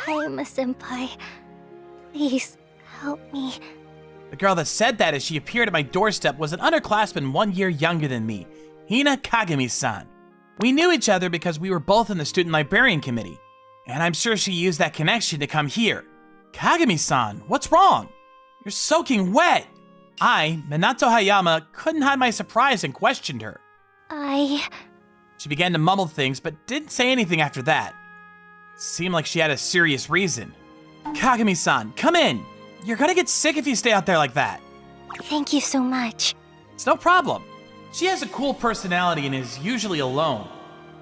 I'm a senpai. Please, help me. The girl that said that as she appeared at my doorstep was an underclassman 1 year younger than me, Hina Kagami-san. We knew each other because we were both in the student librarian committee, and I'm sure she used that connection to come here. Kagami-san, what's wrong? You're soaking wet. I, Minato Hayama, couldn't hide my surprise and questioned her. She began to mumble things, but didn't say anything after that. Seemed like she had a serious reason. Kagami-san, come in. You're gonna get sick if you stay out there like that. Thank you so much. It's no problem. She has a cool personality and is usually alone.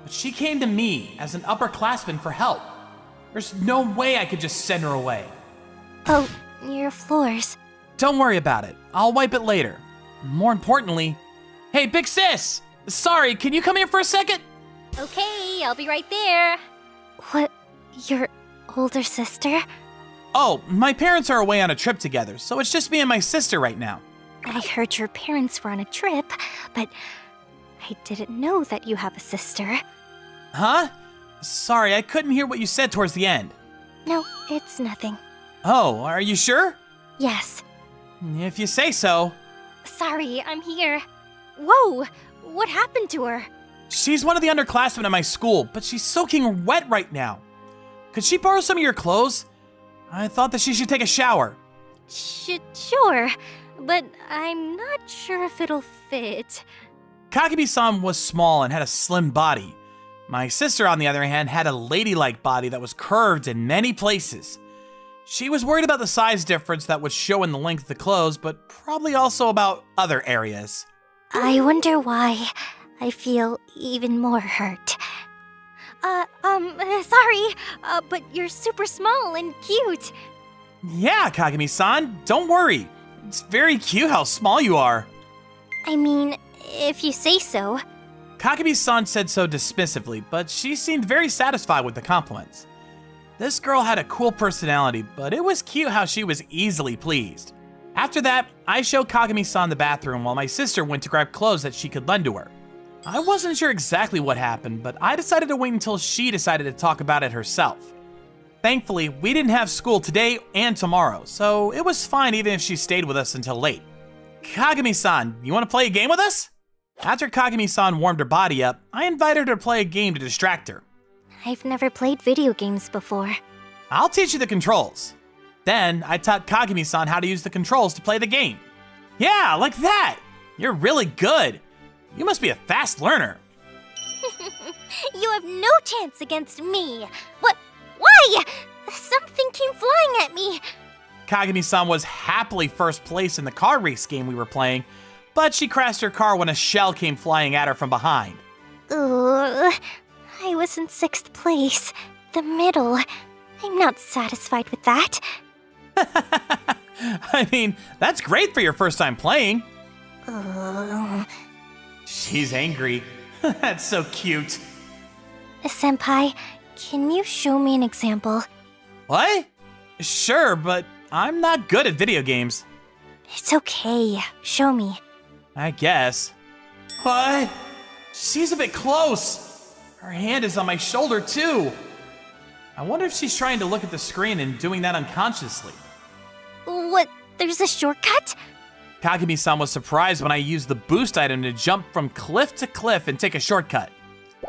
But she came to me as an upperclassman for help. There's no way I could just send her away. Oh, your floors. Don't worry about it. I'll wipe it later. More importantly, hey, big sis! Sorry, can you come here for a second? Okay, I'll be right there. What? Your older sister? Oh, my parents are away on a trip together, so it's just me and my sister right now. I heard your parents were on a trip, but I didn't know that you have a sister. Huh? Sorry, I couldn't hear what you said towards the end. No, it's nothing. Oh, are you sure? Yes. If you say so. Sorry, I'm here. Whoa! What happened to her? She's one of the underclassmen at my school, but she's soaking wet right now. Could she borrow some of your clothes? I thought that she should take a shower. Sure, but I'm not sure if it'll fit. Kagami-san was small and had a slim body. My sister, on the other hand, had a ladylike body that was curved in many places. She was worried about the size difference that would show in the length of the clothes, but probably also about other areas. I wonder why I feel even more hurt. Sorry, but you're super small and cute. Yeah, Kagami-san, don't worry. It's very cute how small you are. I mean, if you say so. Kagami-san said so dismissively, but she seemed very satisfied with the compliments. This girl had a cool personality, but it was cute how she was easily pleased. After that, I showed Kagami-san the bathroom while my sister went to grab clothes that she could lend to her. I wasn't sure exactly what happened, but I decided to wait until she decided to talk about it herself. Thankfully, we didn't have school today and tomorrow, so it was fine even if she stayed with us until late. Kagami-san, you want to play a game with us? After Kagami-san warmed her body up, I invited her to play a game to distract her. I've never played video games before. I'll teach you the controls. Then, I taught Kagami-san how to use the controls to play the game. Yeah, like that! You're really good. You must be a fast learner. You have no chance against me. What? Why? Something came flying at me. Kagami-san was happily first place in the car race game we were playing, but she crashed her car when a shell came flying at her from behind. Ugh, I was in 6th place, the middle. I'm not satisfied with that. I mean, that's great for your first time playing. She's angry. That's so cute. Senpai, can you show me an example? What? Sure, but I'm not good at video games. It's okay. Show me. I guess. What? She's a bit close. Her hand is on my shoulder, too. I wonder if she's trying to look at the screen and doing that unconsciously. What? There's a shortcut? Kagami-san was surprised when I used the boost item to jump from cliff to cliff and take a shortcut.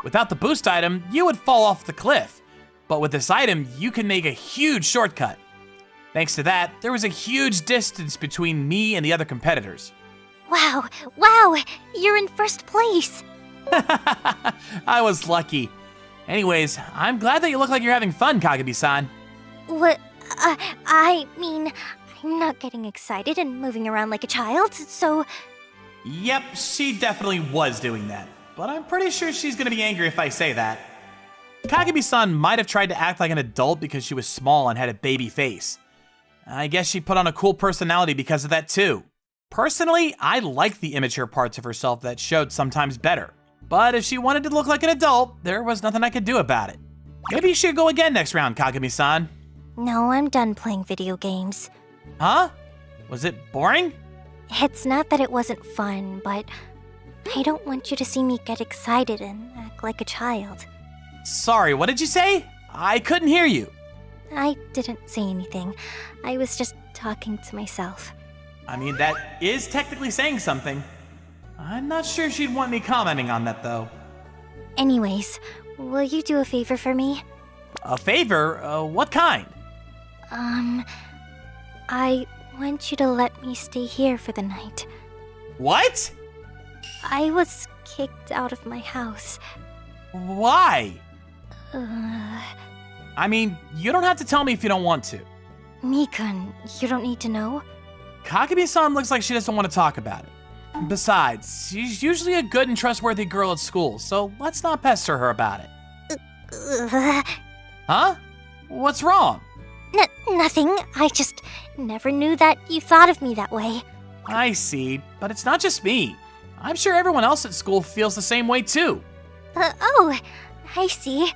Without the boost item, you would fall off the cliff. But with this item, you can make a huge shortcut. Thanks to that, there was a huge distance between me and the other competitors. Wow, you're in 1st place. I was lucky. Anyways, I'm glad that you look like you're having fun, Kagami-san. What? I mean, I'm not getting excited and moving around like a child, so... Yep, she definitely was doing that. But I'm pretty sure she's gonna be angry if I say that. Kagami-san might have tried to act like an adult because she was small and had a baby face. I guess she put on a cool personality because of that too. Personally, I like the immature parts of herself that showed sometimes better. But if she wanted to look like an adult, there was nothing I could do about it. Maybe you should go again next round, Kagami-san. No, I'm done playing video games. Huh? Was it boring? It's not that it wasn't fun, but I don't want you to see me get excited and act like a child. Sorry, what did you say? I couldn't hear you. I didn't say anything. I was just talking to myself. I mean, that is technically saying something. I'm not sure she'd want me commenting on that, though. Anyways, will you do a favor for me? A favor? What kind? I want you to let me stay here for the night. What? I was kicked out of my house. Why? I mean, you don't have to tell me if you don't want to. Mikun, you don't need to know? Kagami-san looks like she doesn't want to talk about it. Besides, she's usually a good and trustworthy girl at school, so let's not pester her about it. Huh? What's wrong? Nothing. I just never knew that you thought of me that way. I see, but it's not just me. I'm sure everyone else at school feels the same way too. Oh, I see.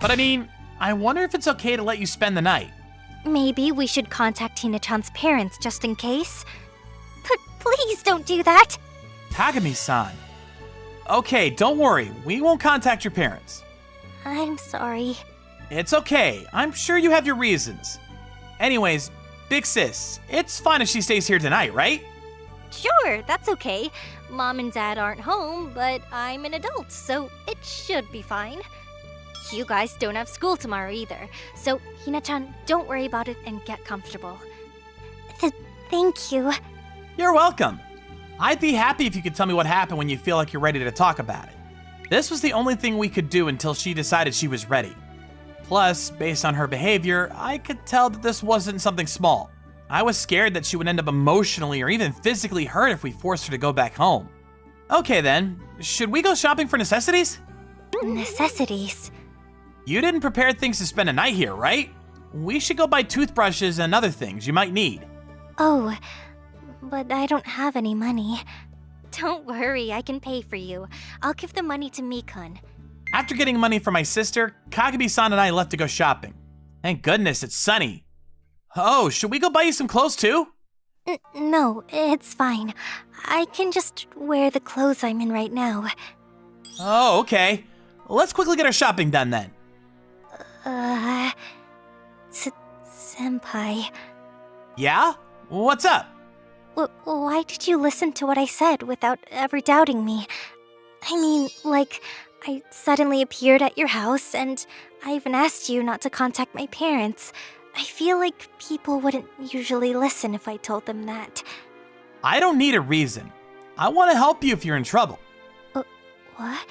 But I mean, I wonder if it's okay to let you spend the night. Maybe we should contact Tina-chan's parents just in case. But please don't do that. Kagami-san. Okay, don't worry. We won't contact your parents. I'm sorry. It's okay. I'm sure you have your reasons. Anyways, big sis, it's fine if she stays here tonight, right? Sure, that's okay. Mom and Dad aren't home, but I'm an adult, so it should be fine. You guys don't have school tomorrow either, so Hina-chan, don't worry about it and get comfortable. Thank you. You're welcome. I'd be happy if you could tell me what happened when you feel like you're ready to talk about it. This was the only thing we could do until she decided she was ready. Plus, based on her behavior, I could tell that this wasn't something small. I was scared that she would end up emotionally or even physically hurt if we forced her to go back home. Okay then, should we go shopping for necessities? Necessities? You didn't prepare things to spend a night here, right? We should go buy toothbrushes and other things you might need. Oh, but I don't have any money. Don't worry, I can pay for you. I'll give the money to Mikun. After getting money from my sister, Kagami-san and I left to go shopping. Thank goodness it's sunny. Oh, should we go buy you some clothes too? No, it's fine. I can just wear the clothes I'm in right now. Oh, okay. Let's quickly get our shopping done then. Senpai. Yeah? What's up? Why did you listen to what I said without ever doubting me? I mean, like, I suddenly appeared at your house and I even asked you not to contact my parents. I feel like people wouldn't usually listen if I told them that. I don't need a reason. I want to help you if you're in trouble. What?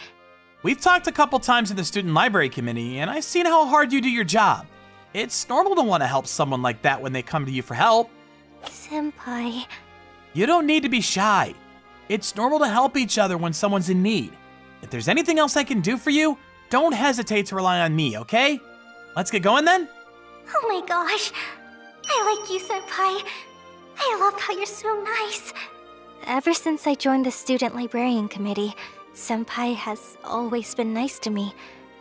We've talked a couple times in the student library committee, and I've seen how hard you do your job. It's normal to want to help someone like that when they come to you for help. Senpai. You don't need to be shy. It's normal to help each other when someone's in need. If there's anything else I can do for you, don't hesitate to rely on me, okay? Let's get going then? Oh my gosh. I like you, Senpai. I love how you're so nice. Ever since I joined the student librarian committee, Senpai has always been nice to me.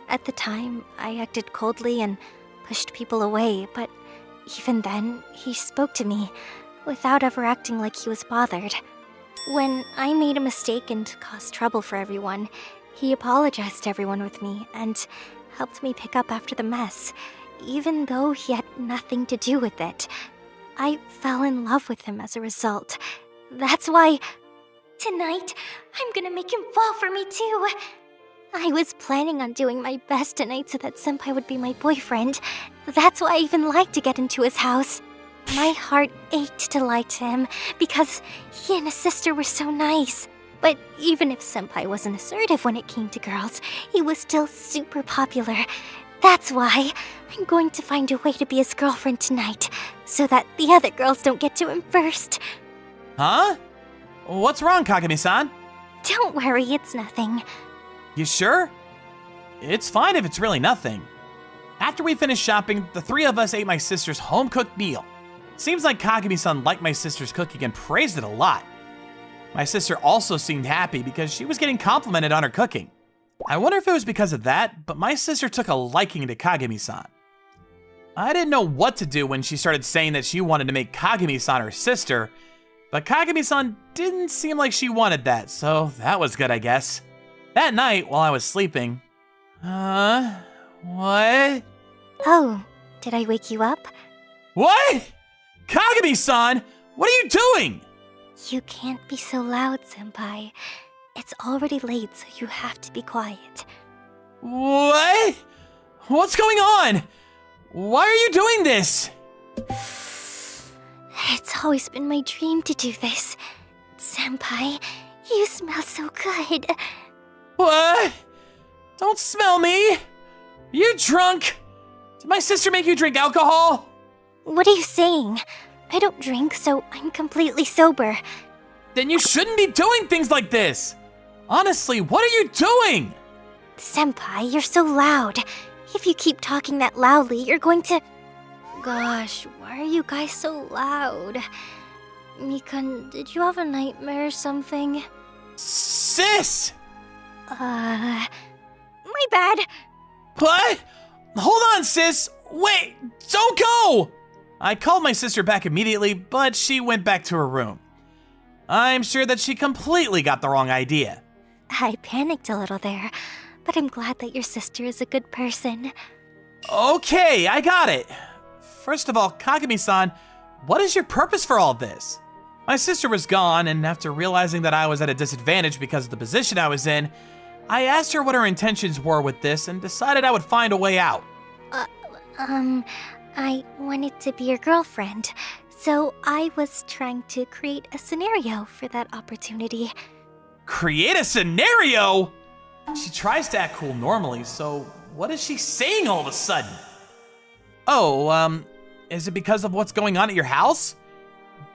At the time, I acted coldly and pushed people away, but even then, he spoke to me without ever acting like he was bothered. When I made a mistake and caused trouble for everyone, he apologized to everyone with me and helped me pick up after the mess, even though he had nothing to do with it. I fell in love with him as a result. That's why tonight, I'm gonna make him fall for me too. I was planning on doing my best tonight so that Senpai would be my boyfriend. That's why I even lied to get into his house. My heart ached to lie to him because he and his sister were so nice. But even if Senpai wasn't assertive when it came to girls, he was still super popular. That's why I'm going to find a way to be his girlfriend tonight, so that the other girls don't get to him first. Huh? What's wrong, Kagami-san? Don't worry, it's nothing. You sure? It's fine if it's really nothing. After we finished shopping, the three of us ate my sister's home-cooked meal. Seems like Kagami-san liked my sister's cooking and praised it a lot. My sister also seemed happy because she was getting complimented on her cooking. I wonder if it was because of that, but my sister took a liking to Kagami-san. I didn't know what to do when she started saying that she wanted to make Kagami-san her sister, but Kagami-san didn't seem like she wanted that, so that was good, I guess. That night, while I was sleeping, What? Oh, did I wake you up? What? Kagami-san, what are you doing? You can't be so loud, Senpai. It's already late, so you have to be quiet. What? What's going on? Why are you doing this? It's always been my dream to do this. Senpai, you smell so good. What? Don't smell me. You drunk? Did my sister make you drink alcohol? What are you saying? I don't drink, so I'm completely sober. Then you shouldn't be doing things like this. Honestly, what are you doing? Senpai, you're so loud. If you keep talking that loudly, you're going to... Gosh, why are you guys so loud? Mikan, did you have a nightmare or something? Sis! My bad. What? Hold on, sis. Wait, don't go! I called my sister back immediately, but she went back to her room. I'm sure that she completely got the wrong idea. I panicked a little there, but I'm glad that your sister is a good person. Okay, I got it. First of all, Kagami-san, what is your purpose for all this? My sister was gone, and after realizing that I was at a disadvantage because of the position I was in, I asked her what her intentions were with this and decided I would find a way out. I wanted to be your girlfriend, so I was trying to create a scenario for that opportunity. Create a scenario? She tries to act cool normally, so what is she saying all of a sudden? Oh, is it because of what's going on at your house?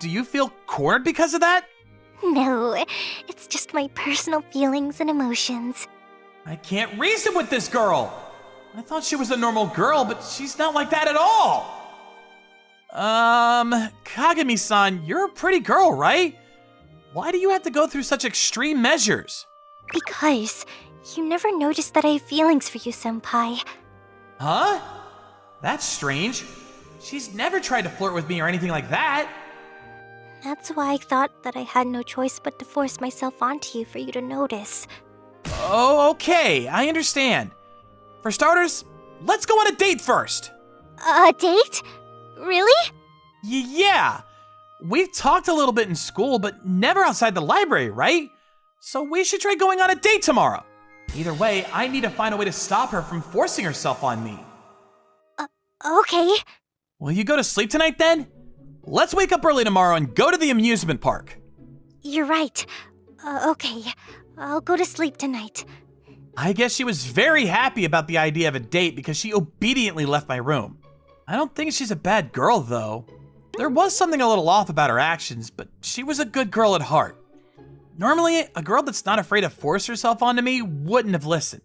Do you feel cornered because of that? No, it's just my personal feelings and emotions. I can't reason with this girl. I thought she was a normal girl, but she's not like that at all. Kagami-san, you're a pretty girl, right? Why do you have to go through such extreme measures? Because you never noticed that I have feelings for you, Senpai. Huh? That's strange. She's never tried to flirt with me or anything like that. That's why I thought that I had no choice but to force myself onto you for you to notice. Oh, okay, I understand. For starters, let's go on a date first. A date? Really? Yeah. We've talked a little bit in school, but never outside the library, right? So we should try going on a date tomorrow. Either way, I need to find a way to stop her from forcing herself on me. Okay. Will you go to sleep tonight then? Let's wake up early tomorrow and go to the amusement park. You're right. Okay. I'll go to sleep tonight. I guess she was very happy about the idea of a date because she obediently left my room. I don't think she's a bad girl, though. There was something a little off about her actions, but she was a good girl at heart. Normally, a girl that's not afraid to force herself onto me wouldn't have listened.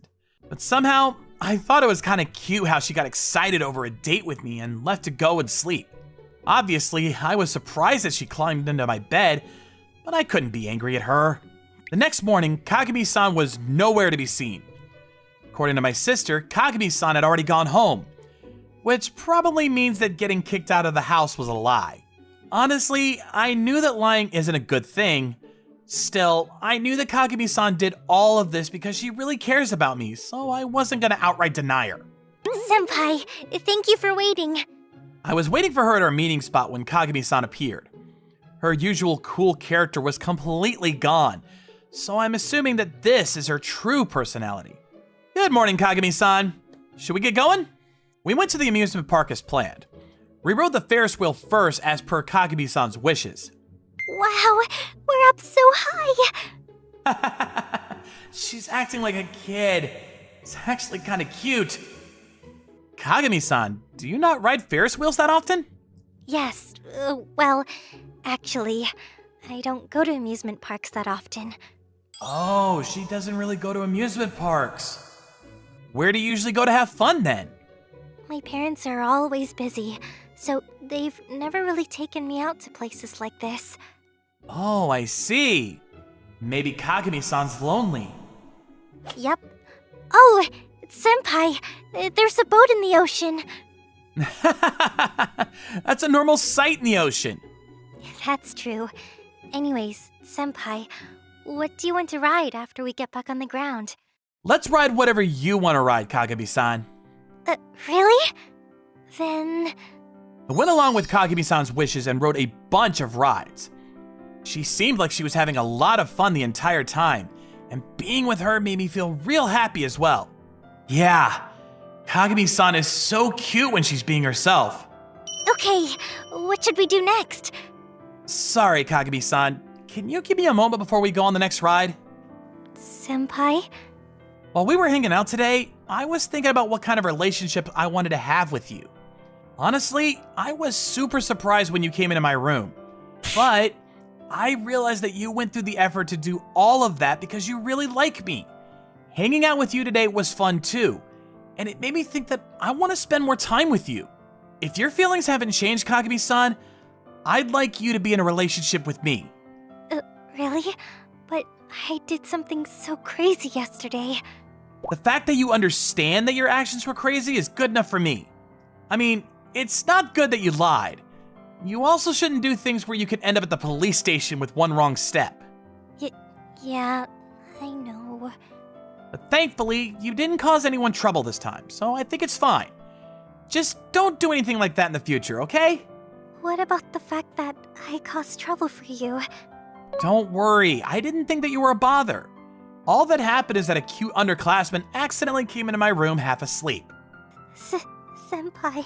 But somehow, I thought it was kind of cute how she got excited over a date with me and left to go and sleep. Obviously, I was surprised that she climbed into my bed, but I couldn't be angry at her. The next morning, Kagami-san was nowhere to be seen. According to my sister, Kagami-san had already gone home, which probably means that getting kicked out of the house was a lie. Honestly, I knew that lying isn't a good thing. Still, I knew that Kagami-san did all of this because she really cares about me, so I wasn't gonna outright deny her. Senpai, thank you for waiting. I was waiting for her at our meeting spot when Kagami-san appeared. Her usual cool character was completely gone, so I'm assuming that this is her true personality. Good morning, Kagami-san. Should we get going? We went to the amusement park as planned. We rode the Ferris wheel first as per Kagami-san's wishes. Wow, we're up so high. She's acting like a kid. It's actually kind of cute. Kagami-san, do you not ride Ferris wheels that often? Yes, well, actually, I don't go to amusement parks that often. Oh, she doesn't really go to amusement parks. Where do you usually go to have fun then? My parents are always busy, so they've never really taken me out to places like this. Oh, I see. Maybe Kagami-san's lonely. Yep. Oh, Senpai, there's a boat in the ocean. That's a normal sight in the ocean. That's true. Anyways, Senpai, what do you want to ride after we get back on the ground? Let's ride whatever you want to ride, Kagami-san. Really? Then... I went along with Kagami-san's wishes and rode a bunch of rides. She seemed like she was having a lot of fun the entire time, and being with her made me feel real happy as well. Yeah, Kagami-san is so cute when she's being herself. Okay, what should we do next? Sorry, Kagami-san. Can you give me a moment before we go on the next ride? Senpai? While we were hanging out today, I was thinking about what kind of relationship I wanted to have with you. Honestly, I was super surprised when you came into my room. But I realized that you went through the effort to do all of that because you really like me. Hanging out with you today was fun too, and it made me think that I want to spend more time with you. If your feelings haven't changed, Kagami-san, I'd like you to be in a relationship with me. Really? But I did something so crazy yesterday. The fact that you understand that your actions were crazy is good enough for me. I mean, it's not good that you lied. You also shouldn't do things where you could end up at the police station with one wrong step. Yeah, I know. But thankfully, you didn't cause anyone trouble this time, so I think it's fine. Just don't do anything like that in the future, okay? What about the fact that I caused trouble for you? Don't worry, I didn't think that you were a bother. All that happened is that a cute underclassman accidentally came into my room half asleep. Senpai,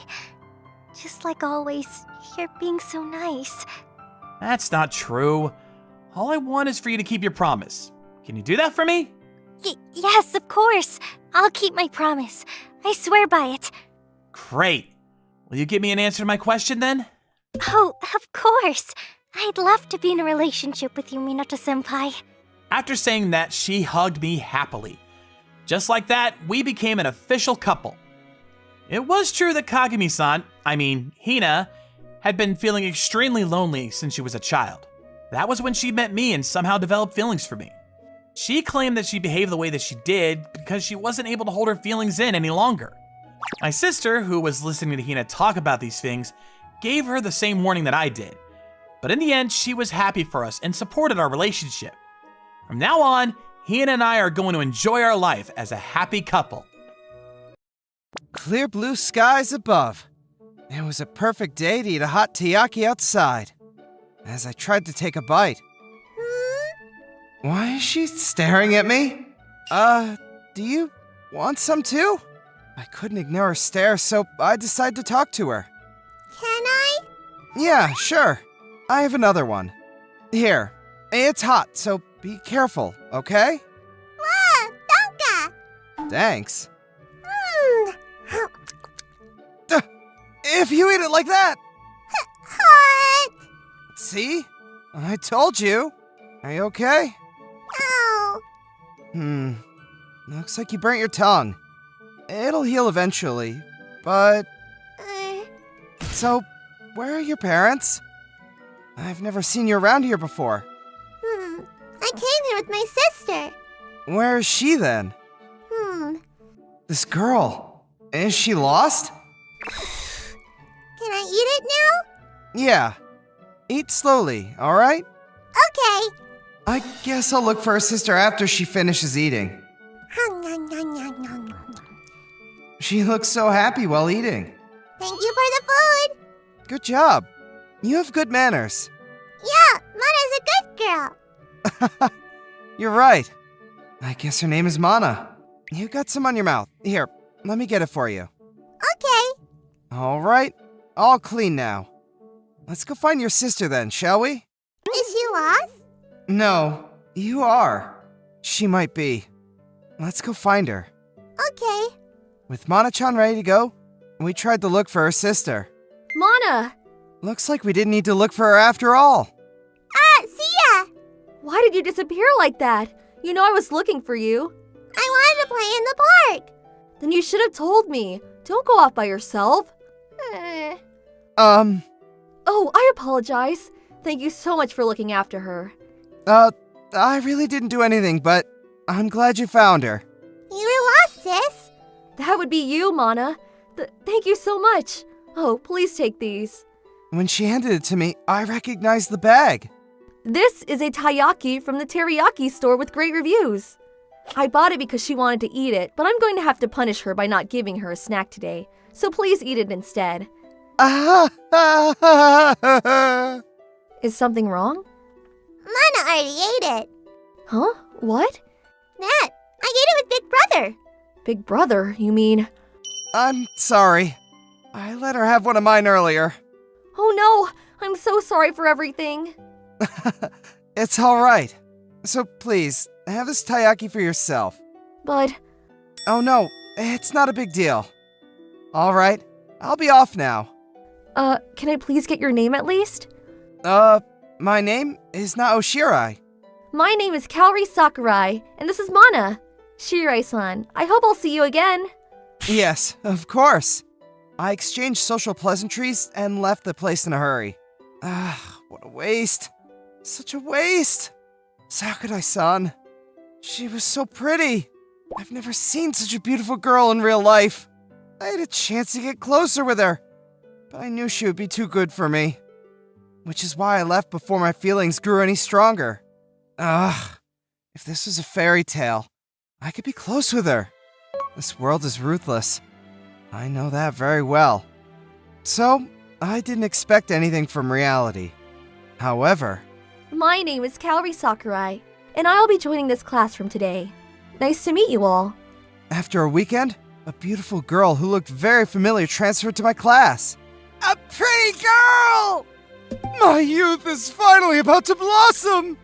just like always, you're being so nice. That's not true. All I want is for you to keep your promise. Can you do that for me? Yes, of course. I'll keep my promise. I swear by it. Great. Will you give me an answer to my question then? Oh, of course. I'd love to be in a relationship with you, Minato-senpai. After saying that, she hugged me happily. Just like that, we became an official couple. It was true that Kagami-san, Hina, had been feeling extremely lonely since she was a child. That was when she met me and somehow developed feelings for me. She claimed that she behaved the way that she did because she wasn't able to hold her feelings in any longer. My sister, who was listening to Hina talk about these things, gave her the same warning that I did. But in the end, she was happy for us and supported our relationship. From now on, Hina and I are going to enjoy our life as a happy couple. Clear blue skies above. It was a perfect day to eat a hot taiyaki outside. As I tried to take a bite. Why is she staring at me? Do you want some too? I couldn't ignore her stare, so I decided to talk to her. Can I? Yeah, sure. I have another one. Here. It's hot, so be careful, okay? Wow, danke! Thanks. If you eat it like that! Hot! See? I told you. Are you okay? Ow! Looks like you burnt your tongue. It'll heal eventually, but... So, where are your parents? I've never seen you around here before. I came here with my sister. Where is she then? This girl. Is she lost? Can I eat it now? Yeah. Eat slowly, alright? Okay. I guess I'll look for her sister after she finishes eating. She looks so happy while eating. Thank you for the food. Good job. You have good manners. Yeah, Mana's a good girl. You're right. I guess her name is Mana. You got some on your mouth. Here, let me get it for you. Okay. Alright, all clean now. Let's go find your sister then, shall we? Is she lost? No, you are. She might be. Let's go find her. Okay. With Mana-chan ready to go, we tried to look for her sister. Mana! Looks like we didn't need to look for her after all. See ya! Why did you disappear like that? You know I was looking for you. I wanted to play in the park. Then you should have told me. Don't go off by yourself. Oh, I apologize. Thank you so much for looking after her. I really didn't do anything, but I'm glad you found her. You were lost, sis. That would be you, Mana. Thank you so much. Oh, please take these. When she handed it to me, I recognized the bag. This is a taiyaki from the teriyaki store with great reviews. I bought it because she wanted to eat it, but I'm going to have to punish her by not giving her a snack today. So please eat it instead. Is something wrong? Mana already ate it. Huh? What? That, I ate it with Big Brother. Big brother, you mean? I'm sorry. I let her have one of mine earlier. Oh no! I'm so sorry for everything. It's alright. So please, have this taiyaki for yourself. But... Oh no, it's not a big deal. Alright, I'll be off now. Can I please get your name at least? My name is Naoshirai. My name is Kaori Sakurai, and this is Mana. Shirai-san, I hope I'll see you again. Yes, of course. I exchanged social pleasantries and left the place in a hurry. What a waste. Such a waste. Sakurai-san. She was so pretty. I've never seen such a beautiful girl in real life. I had a chance to get closer with her, but I knew she would be too good for me. Which is why I left before my feelings grew any stronger. If this was a fairy tale, I could be close with her. This world is ruthless. I know that very well. So, I didn't expect anything from reality. However... My name is Kaori Sakurai, and I'll be joining this class from today. Nice to meet you all. After a weekend, a beautiful girl who looked very familiar transferred to my class. A pretty girl! My youth is finally about to blossom!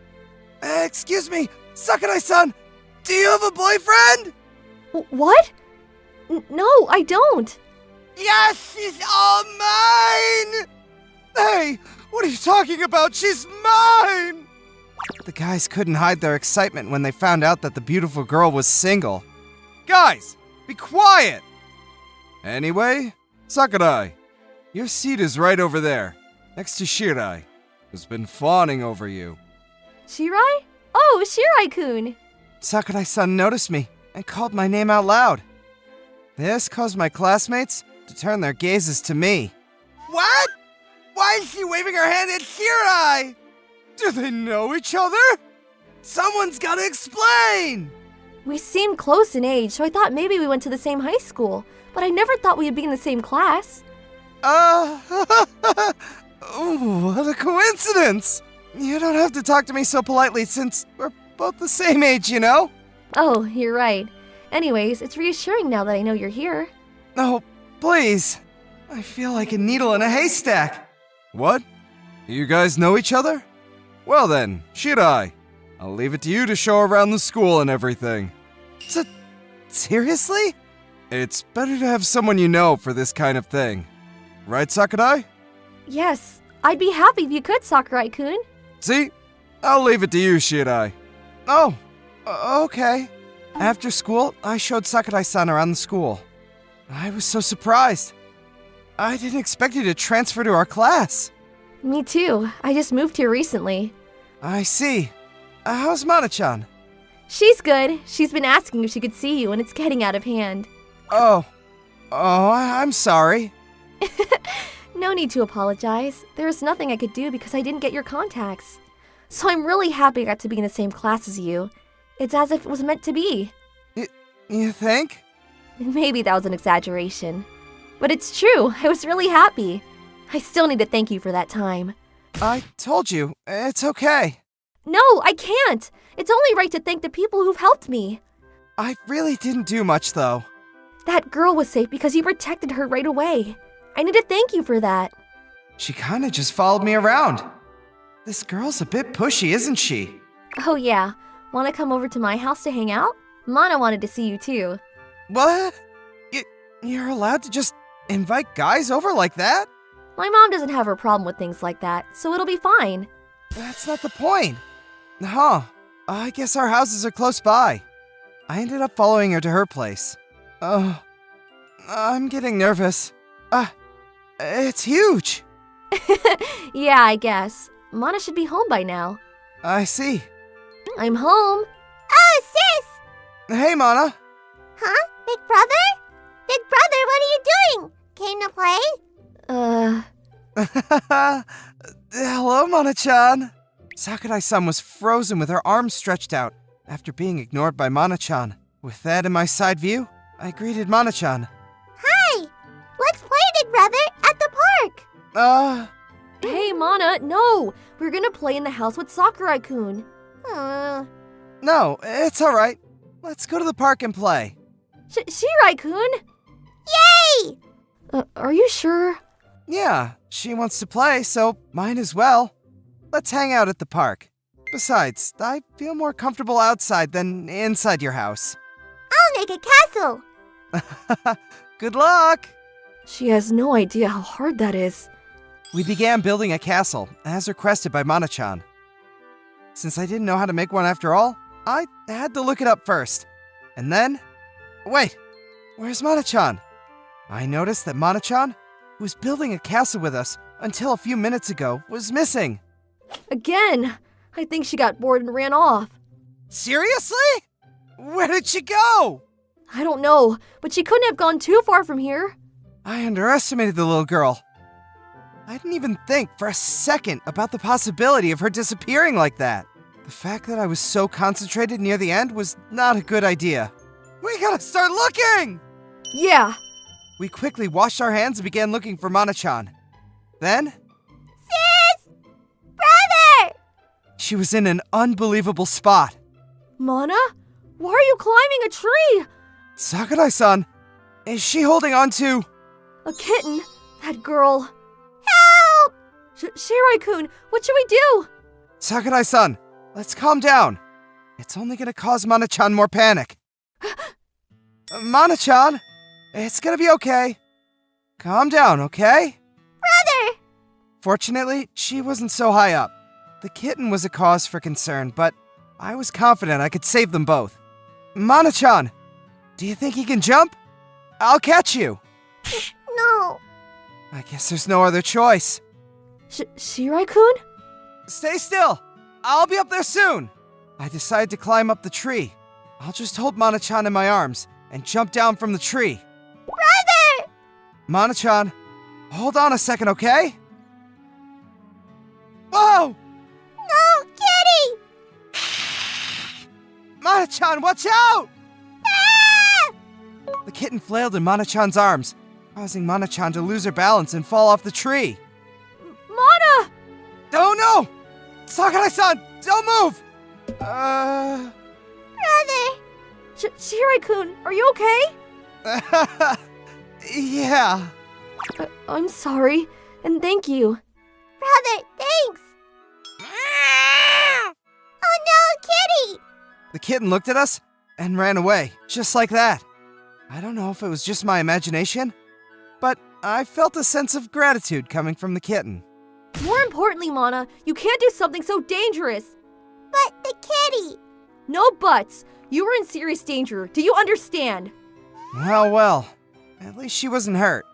Excuse me, Sakurai-san, do you have a boyfriend? What? No, I don't. Yes, she's all mine! Hey, what are you talking about? She's mine! The guys couldn't hide their excitement when they found out that the beautiful girl was single. Guys, be quiet! Anyway, Sakurai, your seat is right over there, next to Shirai, who's been fawning over you. Shirai? Oh, Shirai-kun. Sakurai-san noticed me and called my name out loud. This caused my classmates to turn their gazes to me. What? Why is she waving her hand at Shirai? Do they know each other? Someone's gotta explain! We seem close in age, so I thought maybe we went to the same high school, but I never thought we'd be in the same class. What a coincidence! You don't have to talk to me so politely since we're both the same age, you know? Oh, you're right. Anyways, it's reassuring now that I know you're here. Oh, please. I feel like a needle in a haystack. What? You guys know each other? Well then, Shirai, I'll leave it to you to show around the school and everything. Seriously? It's better to have someone you know for this kind of thing. Right, Sakurai? Yes, I'd be happy if you could, Sakurai-kun. See? I'll leave it to you, Shirai. Oh, okay. After school, I showed Sakurai-san around the school. I was so surprised. I didn't expect you to transfer to our class. Me too. I just moved here recently. I see. How's Mana-chan? She's good. She's been asking if she could see you, and it's getting out of hand. I'm sorry. No need to apologize. There is nothing I could do because I didn't get your contacts. So I'm really happy I got to be in the same class as you. It's as if it was meant to be. You think? Maybe that was an exaggeration. But it's true. I was really happy. I still need to thank you for that time. I told you, it's okay. No, I can't. It's only right to thank the people who've helped me. I really didn't do much, though. That girl was safe because you protected her right away. I need to thank you for that. She kinda just followed me around. This girl's a bit pushy, isn't she? Oh yeah. Want to come over to my house to hang out? Mana wanted to see you too. What? You're allowed to just invite guys over like that? My mom doesn't have a problem with things like that, so it'll be fine. That's not the point. Huh. I guess our houses are close by. I ended up following her to her place. Oh, I'm getting nervous. It's huge. Yeah, I guess. Mana should be home by now. I see. I'm home. Oh, sis! Hey, Mana. Huh? Big brother? Big brother, what are you doing? Came to play? Hello, Mana-chan. Sakurai-san was frozen with her arms stretched out After being ignored by Mana-chan, with that in my side view, I greeted Mana-chan. Hi! Let's play, Big Brother, at the park! Hey, Mana, no! We're gonna play in the house with Sakurai-kun. No, it's alright. Let's go to the park and play. Shirai-kun? Yay! Are you sure? Yeah, she wants to play, so mine as well. Let's hang out at the park. Besides, I feel more comfortable outside than inside your house. I'll make a castle! Good luck! She has no idea how hard that is. We began building a castle, as requested by Mana-chan. Since I didn't know how to make one after all, I had to look it up first. And then... Wait! Where's Mana-chan? I noticed that Mana-chan, who was building a castle with us until a few minutes ago, was missing. Again! I think she got bored and ran off. Seriously? Where did she go? I don't know, but she couldn't have gone too far from here. I underestimated the little girl. I didn't even think for a second about the possibility of her disappearing like that. The fact that I was so concentrated near the end was not a good idea. We gotta start looking! Yeah. We quickly washed our hands and began looking for Mana-chan. Then... Sis! Brother! she was in an unbelievable spot. Mana? Why are you climbing a tree? Sakurai-san, is she holding on to... A kitten? That girl. Help! Shirai-kun, what should we do? Sakurai-san, let's calm down. It's only gonna cause Mana-chan more panic. Mana-chan, it's gonna be okay. Calm down, okay? Brother! Fortunately, she wasn't so high up. The kitten was a cause for concern, but I was confident I could save them both. Mana-chan, do you think he can jump? I'll catch you. No. I guess there's no other choice. Shirai-kun? Stay still. I'll be up there soon. I decided to climb up the tree. I'll just hold Mana-chan in my arms and jump down from the tree. Brother! Mana-chan, hold on a second, okay? Whoa! No, kitty! Mana-chan, watch out! Ah! The kitten flailed in Mana-chan's arms, causing Mana-chan to lose her balance and fall off the tree. Mana! Oh no! Sakurai-san, don't move! Brother! Shirai-kun, are you okay? Yeah. I'm sorry, and thank you. Brother, thanks! Oh no, kitty! The kitten looked at us and ran away, just like that. I don't know if it was just my imagination, but I felt a sense of gratitude coming from the kitten. More importantly, Mana, you can't do something so dangerous. But the kitty! No buts. You were in serious danger. Do you understand? Well, at least she wasn't hurt.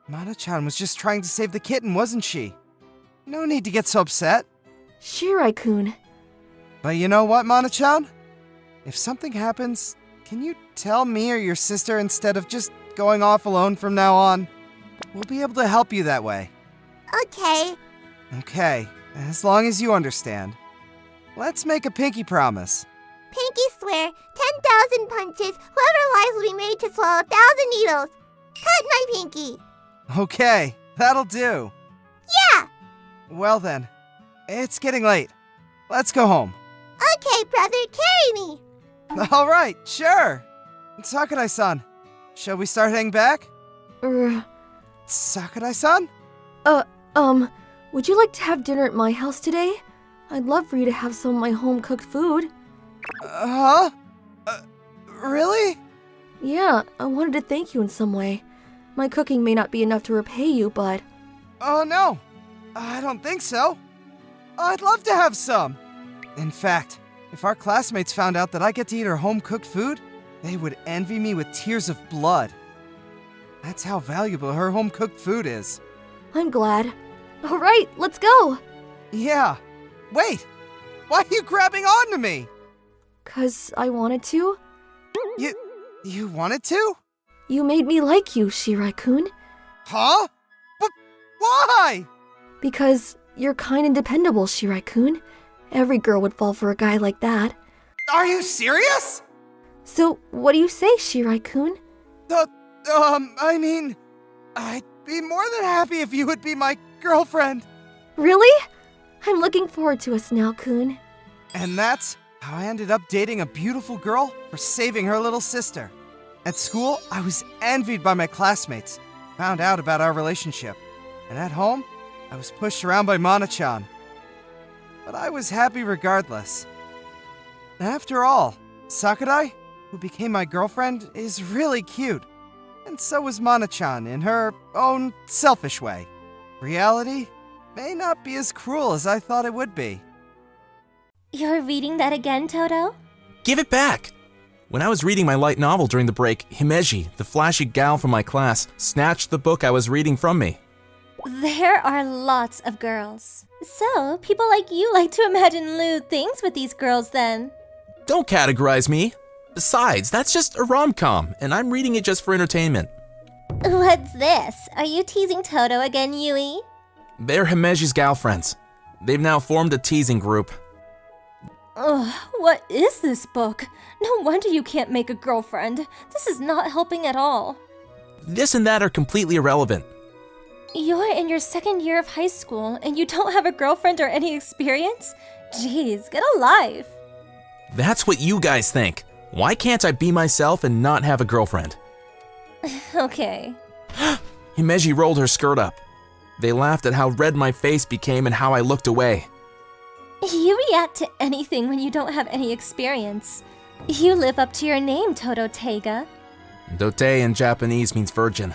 Mana-chan was just trying to save the kitten, wasn't she? No need to get so upset. Shirai-kun. But you know what, Mana-chan? If something happens, can you tell me or your sister instead of just going off alone from now on? We'll be able to help you that way. Okay. Okay, as long as you understand. Let's make a pinky promise. Pinky swear, 10,000 punches, whoever lies will be made to swallow 1,000 needles. Cut my pinky. Okay, that'll do. Yeah. Well then, it's getting late. Let's go home. Okay, brother, carry me. All right, sure. Sakurai-san, shall we start heading back? Sakurai-san? Would you like to have dinner at my house today? I'd love for you to have some of my home-cooked food. Huh? Really? Yeah, I wanted to thank you in some way. My cooking may not be enough to repay you, but... Oh no, I don't think so. I'd love to have some. In fact, if our classmates found out that I get to eat her home-cooked food, they would envy me with tears of blood. That's how valuable her home-cooked food is. I'm glad. All right, let's go. Yeah. Wait, why are you grabbing onto me? 'Cause I wanted to. You wanted to? You made me like you, Shirai-kun. Huh? Why? Because you're kind and dependable, Shirai-kun. Every girl would fall for a guy like that. Are you serious? So, what do you say, Shirai-kun? I mean, I'd be more than happy if you would be my girlfriend. Really? I'm looking forward to us now, Kun. And that's how I ended up dating a beautiful girl for saving her little sister. At school, I was envied by my classmates, found out about our relationship. And at home, I was pushed around by Mana-chan. But I was happy regardless. After all, Sakurai, who became my girlfriend, is really cute. And so was Mana-chan in her own selfish way. Reality may not be as cruel as I thought it would be. You're reading that again, Toto? Give it back! When I was reading my light novel during the break, Himeji, the flashy gal from my class, snatched the book I was reading from me. There are lots of girls. So, people like you like to imagine lewd things with these girls then. Don't categorize me. Besides, that's just a rom-com, and I'm reading it just for entertainment. What's this? Are you teasing Toto again, Yui? They're Himeji's gal friends. They've now formed a teasing group. Ugh, what is this book? No wonder you can't make a girlfriend. This is not helping at all. This and that are completely irrelevant. You're in your second year of high school and you don't have a girlfriend or any experience? Jeez, get a life. That's what you guys think. Why can't I be myself and not have a girlfriend? Okay. Himeji rolled her skirt up. They laughed at how red my face became and how I looked away. You react to anything when you don't have any experience. You live up to your name, Toto Teiga. Dote in Japanese means virgin.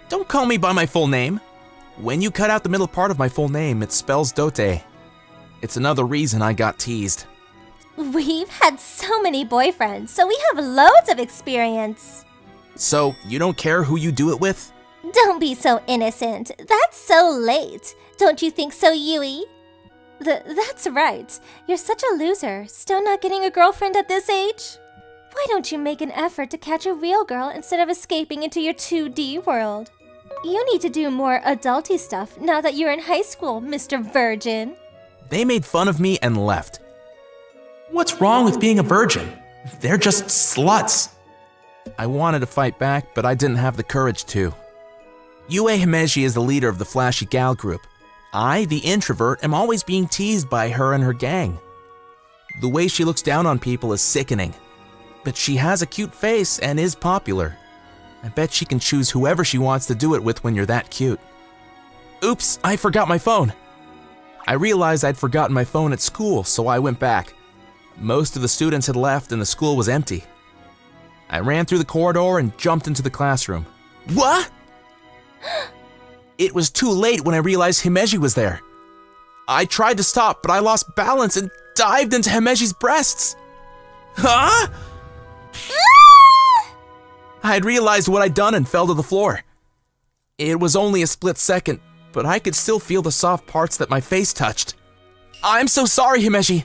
Don't call me by my full name. When you cut out the middle part of my full name, it spells Dote. It's another reason I got teased. We've had so many boyfriends, so we have loads of experience. So, you don't care who you do it with? Don't be so innocent. That's so late. Don't you think so, Yui? That's right. You're such a loser, still not getting a girlfriend at this age? Why don't you make an effort to catch a real girl instead of escaping into your 2D world? You need to do more adulty stuff now that you're in high school, Mr. Virgin. They made fun of me and left. What's wrong with being a virgin? They're just sluts. I wanted to fight back, but I didn't have the courage to. Yue Himeji is the leader of the flashy gal group. I, the introvert, am always being teased by her and her gang. The way she looks down on people is sickening. But she has a cute face and is popular. I bet she can choose whoever she wants to do it with when you're that cute. Oops, I forgot my phone. I realized I'd forgotten my phone at school, so I went back. Most of the students had left and the school was empty. I ran through the corridor and jumped into the classroom. What? It was too late when I realized Himeji was there. I tried to stop, but I lost balance and dived into Himeji's breasts. Huh? I had realized what I'd done and fell to the floor. It was only a split second, but I could still feel the soft parts that my face touched. I'm so sorry, Himeji.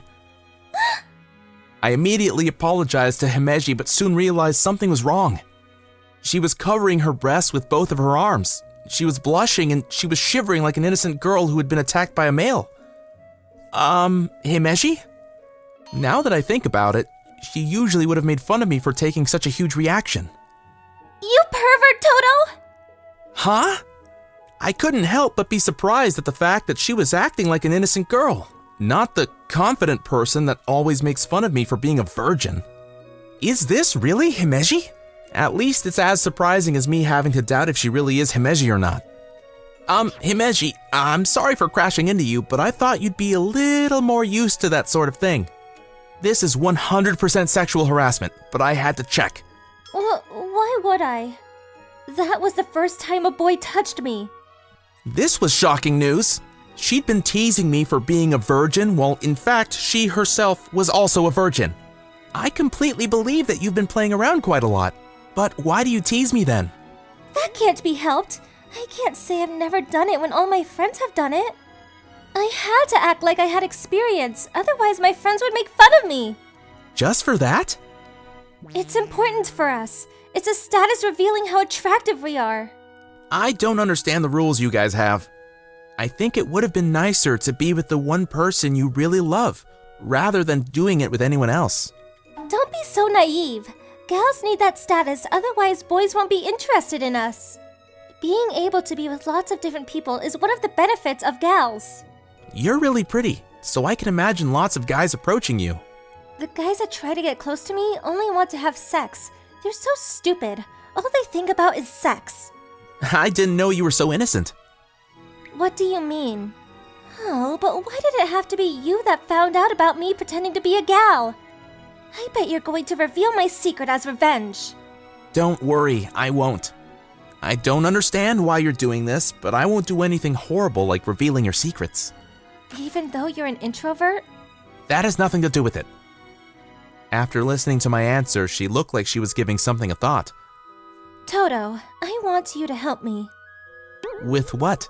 I immediately apologized to Himeji, but soon realized something was wrong. She was covering her breasts with both of her arms. She was blushing and she was shivering like an innocent girl who had been attacked by a male. Himeji? Now that I think about it, she usually would have made fun of me for taking such a huge reaction. You pervert, Toto! Huh? I couldn't help but be surprised at the fact that she was acting like an innocent girl, not the confident person that always makes fun of me for being a virgin. Is this really Himeji? At least it's as surprising as me having to doubt if she really is Himeji or not. Himeji, I'm sorry for crashing into you, but I thought you'd be a little more used to that sort of thing. This is 100% sexual harassment, but I had to check. Why would I? That was the first time a boy touched me. This was shocking news. She'd been teasing me for being a virgin, while in fact, she herself was also a virgin. I completely believe that you've been playing around quite a lot. But why do you tease me then? That can't be helped. I can't say I've never done it when all my friends have done it. I had to act like I had experience, otherwise my friends would make fun of me. Just for that? It's important for us. It's a status revealing how attractive we are. I don't understand the rules you guys have. I think it would have been nicer to be with the one person you really love, rather than doing it with anyone else. Don't be so naive. Gals need that status, otherwise boys won't be interested in us. Being able to be with lots of different people is one of the benefits of gals. You're really pretty, so I can imagine lots of guys approaching you. The guys that try to get close to me only want to have sex. They're so stupid. All they think about is sex. I didn't know you were so innocent. What do you mean? Oh, but why did it have to be you that found out about me pretending to be a gal? I bet you're going to reveal my secret as revenge. Don't worry, I won't. I don't understand why you're doing this, but I won't do anything horrible like revealing your secrets. Even though you're an introvert? That has nothing to do with it. After listening to my answer, she looked like she was giving something a thought. Toto, I want you to help me. With what?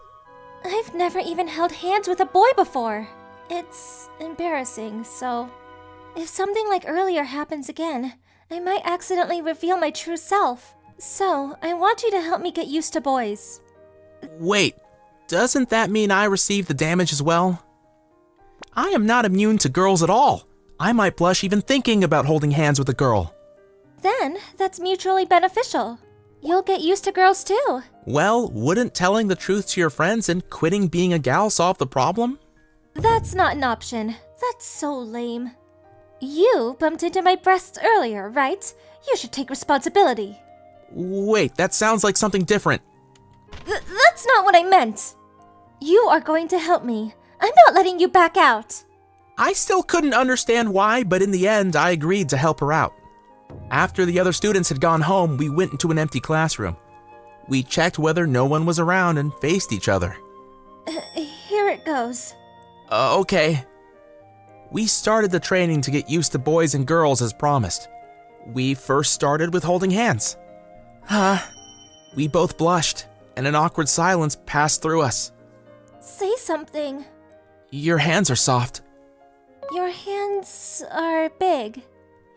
I've never even held hands with a boy before. It's embarrassing, so if something like earlier happens again, I might accidentally reveal my true self. So, I want you to help me get used to boys. Wait, doesn't that mean I receive the damage as well? I am not immune to girls at all. I might blush even thinking about holding hands with a girl. Then, that's mutually beneficial. You'll get used to girls too. Well, wouldn't telling the truth to your friends and quitting being a gal solve the problem? That's not an option. That's so lame. You bumped into my breasts earlier, right? You should take responsibility. Wait, that sounds like something different. That's not what I meant. You are going to help me. I'm not letting you back out. I still couldn't understand why, but in the end, I agreed to help her out. After the other students had gone home, we went into an empty classroom. We checked whether no one was around and faced each other. Here it goes. Okay. We started the training to get used to boys and girls as promised. We first started with holding hands. We both blushed, and an awkward silence passed through us. Say something. Your hands are soft. Your hands are big.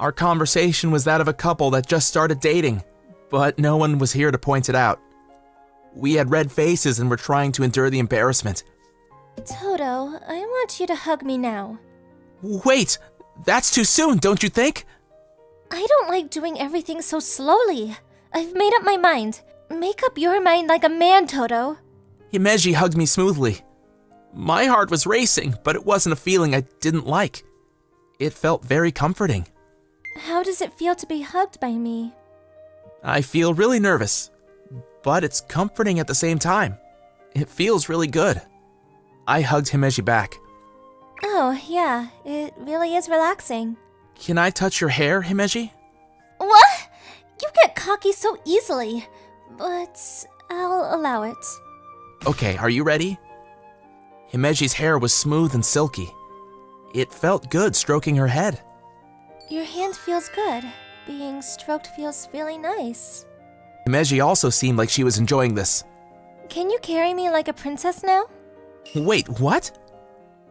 Our conversation was that of a couple that just started dating, but no one was here to point it out. We had red faces and were trying to endure the embarrassment. Toto, I want you to hug me now. Wait, that's too soon, don't you think? I don't like doing everything so slowly. I've made up my mind. Make up your mind like a man, Toto. Himeji hugged me smoothly. My heart was racing, but it wasn't a feeling I didn't like. It felt very comforting. How does it feel to be hugged by me? I feel really nervous, but it's comforting at the same time. It feels really good. I hugged Himeji back. Oh, yeah, it really is relaxing. Can I touch your hair, Himeji? What? You get cocky so easily, but I'll allow it. Okay, are you ready? Himeji's hair was smooth and silky. It felt good stroking her head. Your hand feels good. Being stroked feels really nice. Himeji also seemed like she was enjoying this. Can you carry me like a princess now? Wait, what?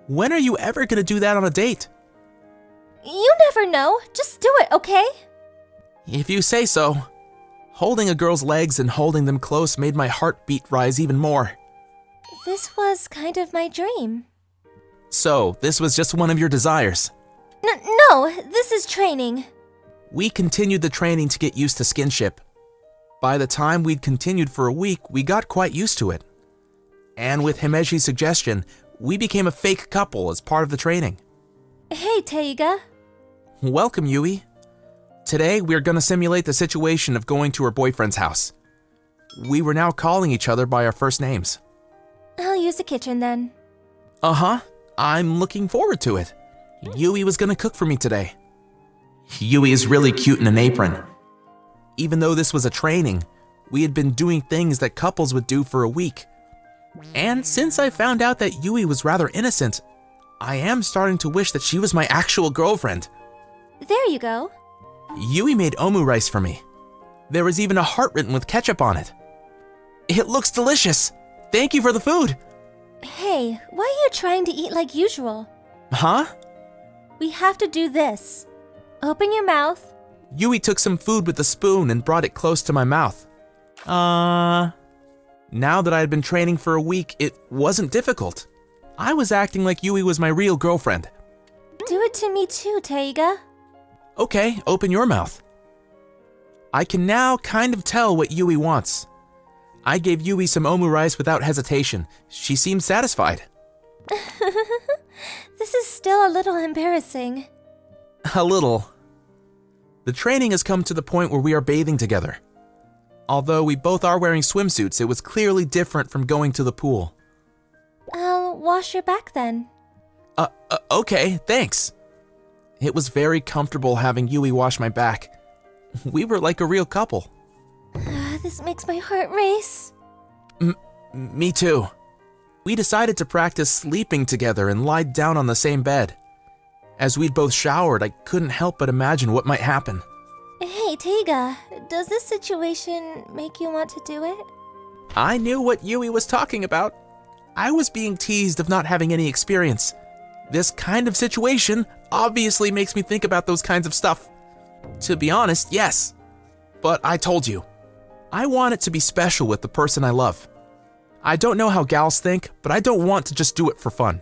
When are you ever gonna do that on a date? You never know. Just do it, okay? If you say so. Holding a girl's legs and holding them close made my heartbeat rise even more. This was kind of my dream. So, this was just one of your desires? No, this is training. We continued the training to get used to skinship. By the time we'd continued for a week, we got quite used to it. And with Himeji's suggestion, we became a fake couple as part of the training. Hey, Taiga. Welcome, Yui. Today, we're gonna simulate the situation of going to her boyfriend's house. We were now calling each other by our first names. I'll use the kitchen then. Uh-huh. I'm looking forward to it. Yui was gonna cook for me today. Yui is really cute in an apron. Even though this was a training, we had been doing things that couples would do for a week. And since I found out that Yui was rather innocent, I am starting to wish that she was my actual girlfriend. There you go. Yui made omu rice for me. There was even a heart written with ketchup on it. It looks delicious. Thank you for the food. Hey, why are you trying to eat like usual? Huh? We have to do this. Open your mouth. Yui took some food with a spoon and brought it close to my mouth. Now that I had been training for a week, it wasn't difficult. I was acting like Yui was my real girlfriend. Do it to me too, Taiga. Okay, open your mouth. I can now kind of tell what Yui wants. I gave Yui some omu rice without hesitation. She seemed satisfied. This is still a little embarrassing. A little. The training has come to the point where we are bathing together. Although we both are wearing swimsuits, it was clearly different from going to the pool. I'll wash your back then. Okay, thanks. It was very comfortable having Yui wash my back. We were like a real couple. This makes my heart race. Me too. We decided to practice sleeping together and lied down on the same bed. As we'd both showered, I couldn't help but imagine what might happen. Hey, Taiga, does this situation make you want to do it? I knew what Yui was talking about. I was being teased of not having any experience. This kind of situation obviously makes me think about those kinds of stuff. To be honest, yes. But I told you, I want it to be special with the person I love. I don't know how gals think, but I don't want to just do it for fun.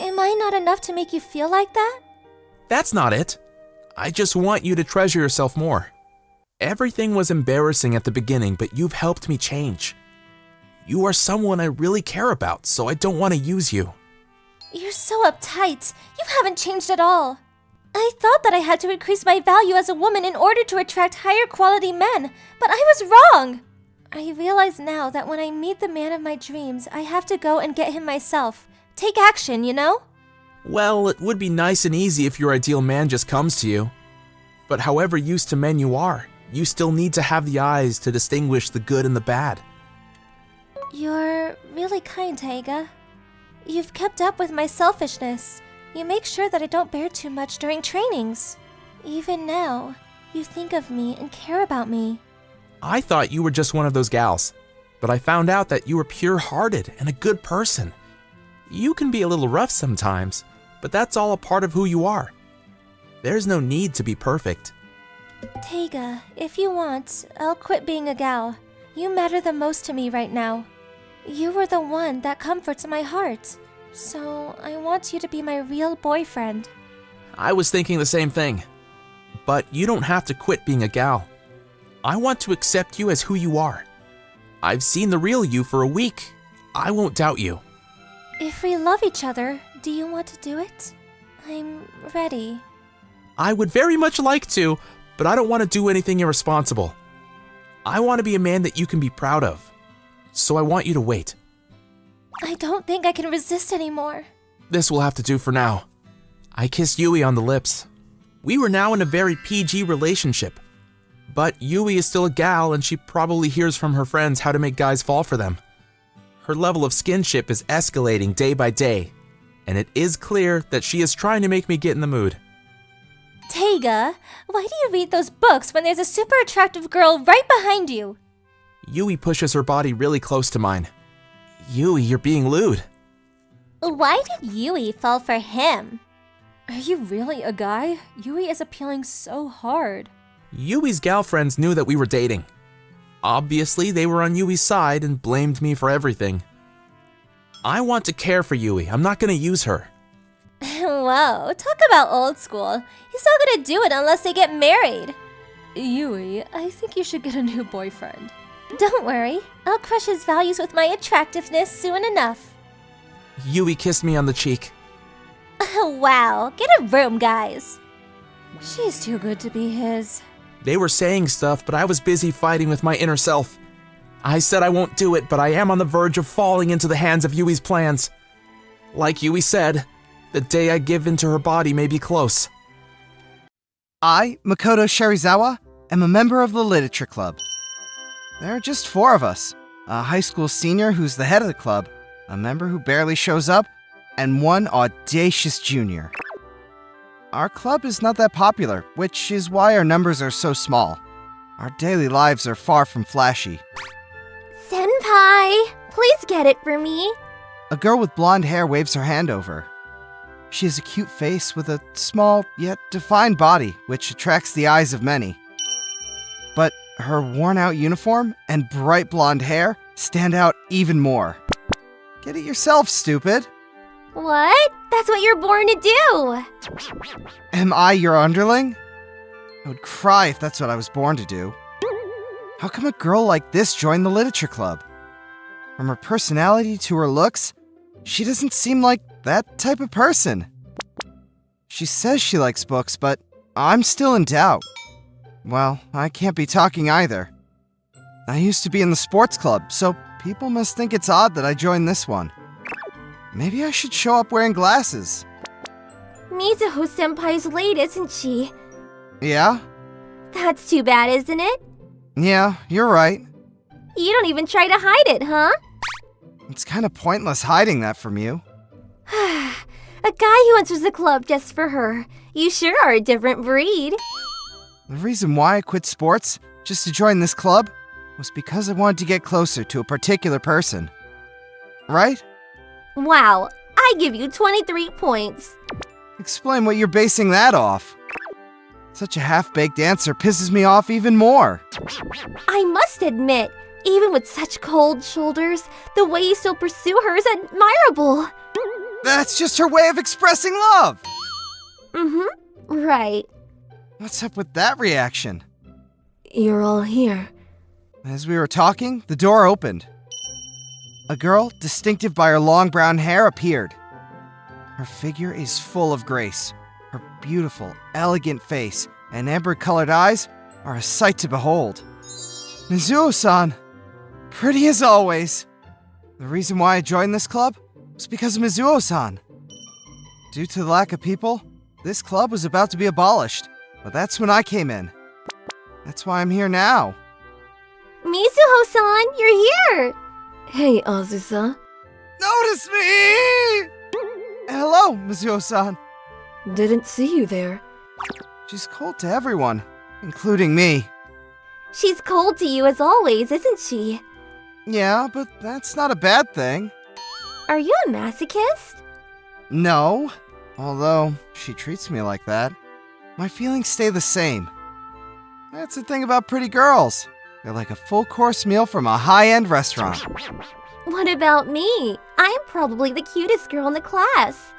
Am I not enough to make you feel like that? That's not it. I just want you to treasure yourself more. Everything was embarrassing at the beginning, but you've helped me change. You are someone I really care about, so I don't want to use you. You're so uptight. You haven't changed at all. I thought that I had to increase my value as a woman in order to attract higher quality men, but I was wrong. I realize now that when I meet the man of my dreams, I have to go and get him myself. Take action, you know? Well, it would be nice and easy if your ideal man just comes to you. But however used to men you are, you still need to have the eyes to distinguish the good and the bad. You're really kind, Taiga. You've kept up with my selfishness. You make sure that I don't bear too much during trainings. Even now, you think of me and care about me. I thought you were just one of those gals, but I found out that you were pure-hearted and a good person. You can be a little rough sometimes, but that's all a part of who you are. There's no need to be perfect. Taiga, if you want, I'll quit being a gal. You matter the most to me right now. You were the one that comforts my heart. So I want you to be my real boyfriend. I was thinking the same thing. But you don't have to quit being a gal. I want to accept you as who you are. I've seen the real you for a week. I won't doubt you. If we love each other, do you want to do it? I'm ready. I would very much like to, but I don't want to do anything irresponsible. I want to be a man that you can be proud of. So I want you to wait. I don't think I can resist anymore. This will have to do for now. I kissed Yui on the lips. We were now in a very PG relationship. But Yui is still a gal and she probably hears from her friends how to make guys fall for them. Her level of skinship is escalating day by day, and it is clear that she is trying to make me get in the mood. Taiga, why do you read those books when there's a super attractive girl right behind you? Yui pushes her body really close to mine. Yui, you're being lewd. Why did Yui fall for him? Are you really a guy? Yui is appealing so hard. Yui's gal friends knew that we were dating. Obviously, they were on Yui's side and blamed me for everything. I want to care for Yui. I'm not going to use her. Whoa, talk about old school. He's not gonna do it unless they get married. Yui, I think you should get a new boyfriend. Don't worry, I'll crush his values with my attractiveness soon enough. Yui kissed me on the cheek. Wow, get a room, guys. She's too good to be his. They were saying stuff, but I was busy fighting with my inner self. I said I won't do it, but I am on the verge of falling into the hands of Yui's plans. Like Yui said, the day I give into her body may be close. I, Makoto Shirizawa, am a member of the Literature Club. There are just 4 of us. A high school senior who's the head of the club, a member who barely shows up, and one audacious junior. Our club is not that popular, which is why our numbers are so small. Our daily lives are far from flashy. Senpai, please get it for me. A girl with blonde hair waves her hand over. She has a cute face with a small yet defined body, which attracts the eyes of many. But her worn-out uniform and bright blonde hair stand out even more. Get it yourself, stupid. What? That's what you're born to do. Am I your underling? I would cry if that's what I was born to do. How come a girl like this joined the literature club? From her personality to her looks, she doesn't seem like that type of person. She says she likes books, but I'm still in doubt. Well, I can't be talking either. I used to be in the sports club, so people must think it's odd that I joined this one. Maybe I should show up wearing glasses. Mizuho-senpai's late, isn't she? Yeah? That's too bad, isn't it? Yeah, you're right. You don't even try to hide it, huh? It's kind of pointless hiding that from you. A guy who enters the club just for her. You sure are a different breed. The reason why I quit sports, just to join this club, was because I wanted to get closer to a particular person. Right? Wow, I give you 23 points. Explain what you're basing that off. Such a half-baked answer pisses me off even more. I must admit, even with such cold shoulders, the way you still pursue her is admirable. That's just her way of expressing love! Right. What's up with that reaction? You're all here. As we were talking, the door opened. A girl, distinctive by her long brown hair, appeared. Her figure is full of grace. Her beautiful, elegant face and amber-colored eyes are a sight to behold. Mizuho-san, pretty as always. The reason why I joined this club was because of Mizuho-san. Due to the lack of people, this club was about to be abolished, but that's when I came in. That's why I'm here now. Mizuho-san, you're here! Hey, Azusa. Notice me! Hello, Mizuho-san. Didn't see you there. She's cold to everyone, including me. She's cold to you as always, isn't she? Yeah, but that's not a bad thing. Are you a masochist? No, although she treats me like that, my feelings stay the same. That's the thing about pretty girls. They're like a full-course meal from a high-end restaurant. What about me? I'm probably the cutest girl in the class.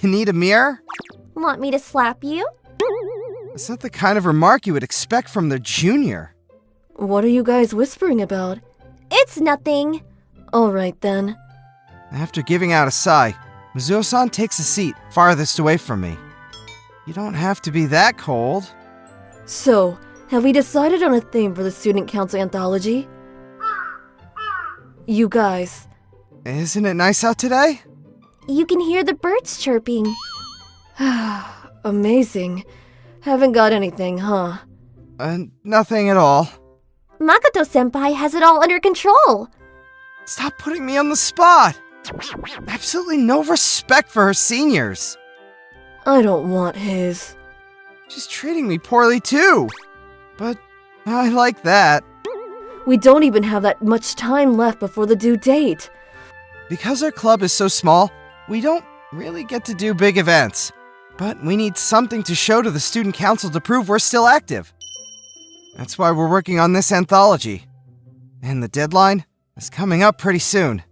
You need a mirror? Want me to slap you? It's not the kind of remark you would expect from the junior. What are you guys whispering about? It's nothing. All right, then. After giving out a sigh, Mizuho-san takes a seat farthest away from me. You don't have to be that cold. So, have we decided on a theme for the Student Council anthology? You guys. Isn't it nice out today? You can hear the birds chirping. Amazing. Haven't got anything, huh? Nothing at all. Makoto-senpai has it all under control. Stop putting me on the spot! Absolutely no respect for her seniors. I don't want his. She's treating me poorly too. But I like that. We don't even have that much time left before the due date. Because our club is so small, we don't really get to do big events. But we need something to show to the student council to prove we're still active. That's why we're working on this anthology. And the deadline is coming up pretty soon.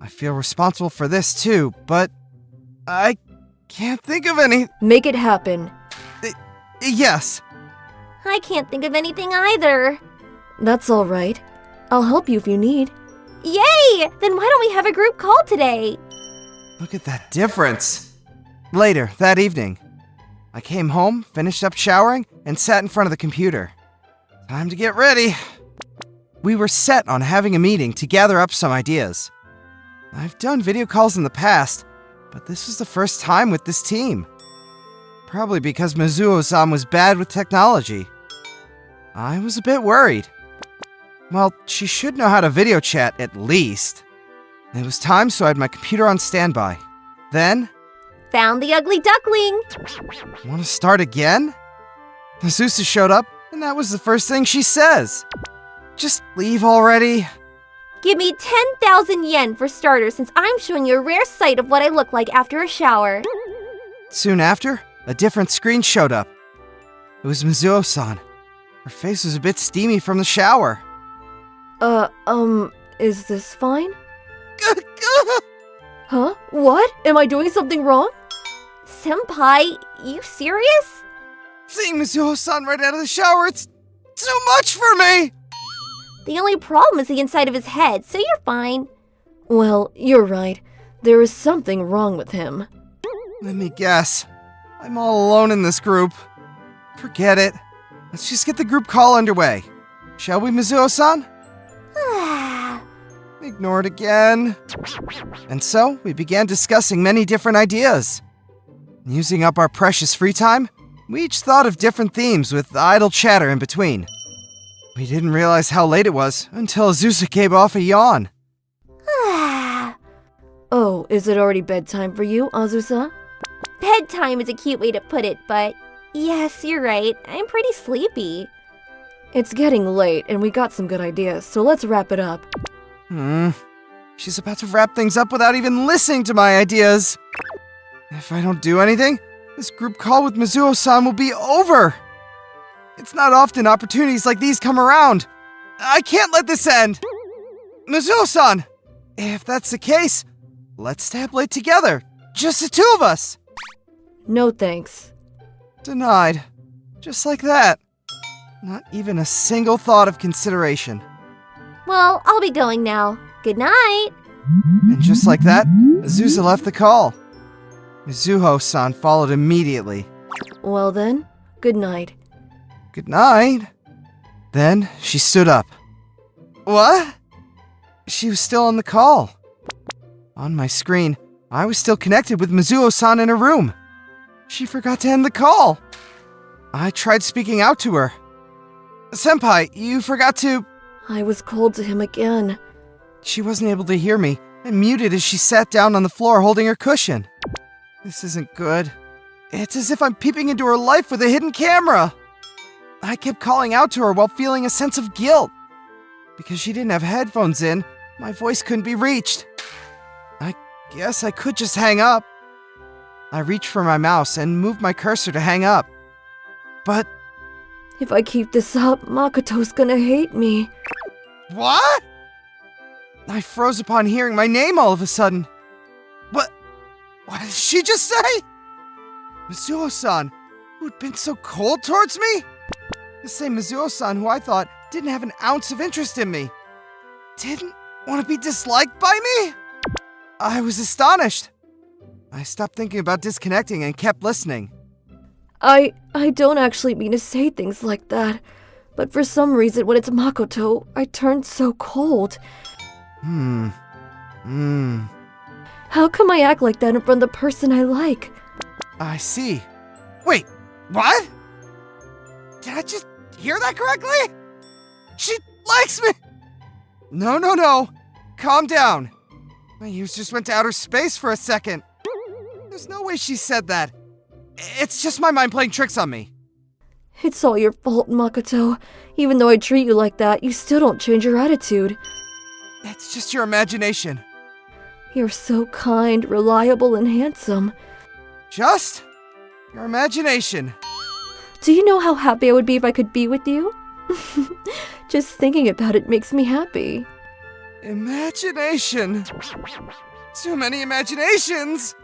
I feel responsible for this too, but I can't think of any... Make it happen. Yes. I can't think of anything either. That's all right. I'll help you if you need. Yay! Then why don't we have a group call today? Look at that difference. Later, that evening, I came home, finished up showering, and sat in front of the computer. Time to get ready. We were set on having a meeting to gather up some ideas. I've done video calls in the past, but this was the first time with this team. Probably because Mizuho-san was bad with technology. I was a bit worried. Well, she should know how to video chat at least. It was time, so I had my computer on standby. Then... Found the ugly duckling. Want to start again? Azusa showed up, and that was the first thing she says. Just leave already. Give me 10,000 yen for starters, since I'm showing you a rare sight of what I look like after a shower. Soon after, a different screen showed up. It was Mizuho-san. Her face was a bit steamy from the shower. Is this fine? Huh? What? Am I doing something wrong? Senpai, you serious? Seeing Mizuho-san right out of the shower, it's too much for me! The only problem is the inside of his head, so you're fine. Well, you're right. There is something wrong with him. Let me guess. I'm all alone in this group. Forget it. Let's just get the group call underway. Shall we, Mizuho-san? Ignore it again. And so, we began discussing many different ideas. Using up our precious free time, we each thought of different themes with idle chatter in between. We didn't realize how late it was until Azusa gave off a yawn. Oh, is it already bedtime for you, Azusa? Bedtime is a cute way to put it, but yes, you're right. I'm pretty sleepy. It's getting late, and we got some good ideas, so let's wrap it up. She's about to wrap things up without even listening to my ideas. If I don't do anything, this group call with Mizuho-san will be over. It's not often opportunities like these come around. I can't let this end. Mizuho-san, if that's the case, let's stay up late together. Just the two of us. No thanks. Denied. Just like that. Not even a single thought of consideration. Well, I'll be going now. Good night. And just like that, Azusa left the call. Mizuho-san followed immediately. Well then, good night. Good night. Then she stood up. What? She was still on the call. On my screen, I was still connected with Mizuho-san in her room. She forgot to end the call. I tried speaking out to her. Senpai, you forgot to... I was cold to him again. She wasn't able to hear me and muted as she sat down on the floor holding her cushion. This isn't good. It's as if I'm peeping into her life with a hidden camera. I kept calling out to her while feeling a sense of guilt. Because she didn't have headphones in, my voice couldn't be reached. I guess I could just hang up. I reached for my mouse and moved my cursor to hang up. But... If I keep this up, Makoto's gonna hate me. What? I froze upon hearing my name all of a sudden. What did she just say? Mizuho-san, who had been so cold towards me? The same Mizuho-san who I thought didn't have an ounce of interest in me. Didn't want to be disliked by me? I was astonished. I stopped thinking about disconnecting and kept listening. I don't actually mean to say things like that, but for some reason when it's Makoto, I turn so cold. How come I act like that in front of the person I like? I see. Wait, what? Did I just hear that correctly? She likes me! No. Calm down. My ears just went to outer space for a second. There's no way she said that. It's just my mind playing tricks on me. It's all your fault, Makoto. Even though I treat you like that, you still don't change your attitude. It's just your imagination. You're so kind, reliable, and handsome. Just your imagination. Do you know how happy I would be if I could be with you? Just thinking about it makes me happy. Imagination. Too many imaginations.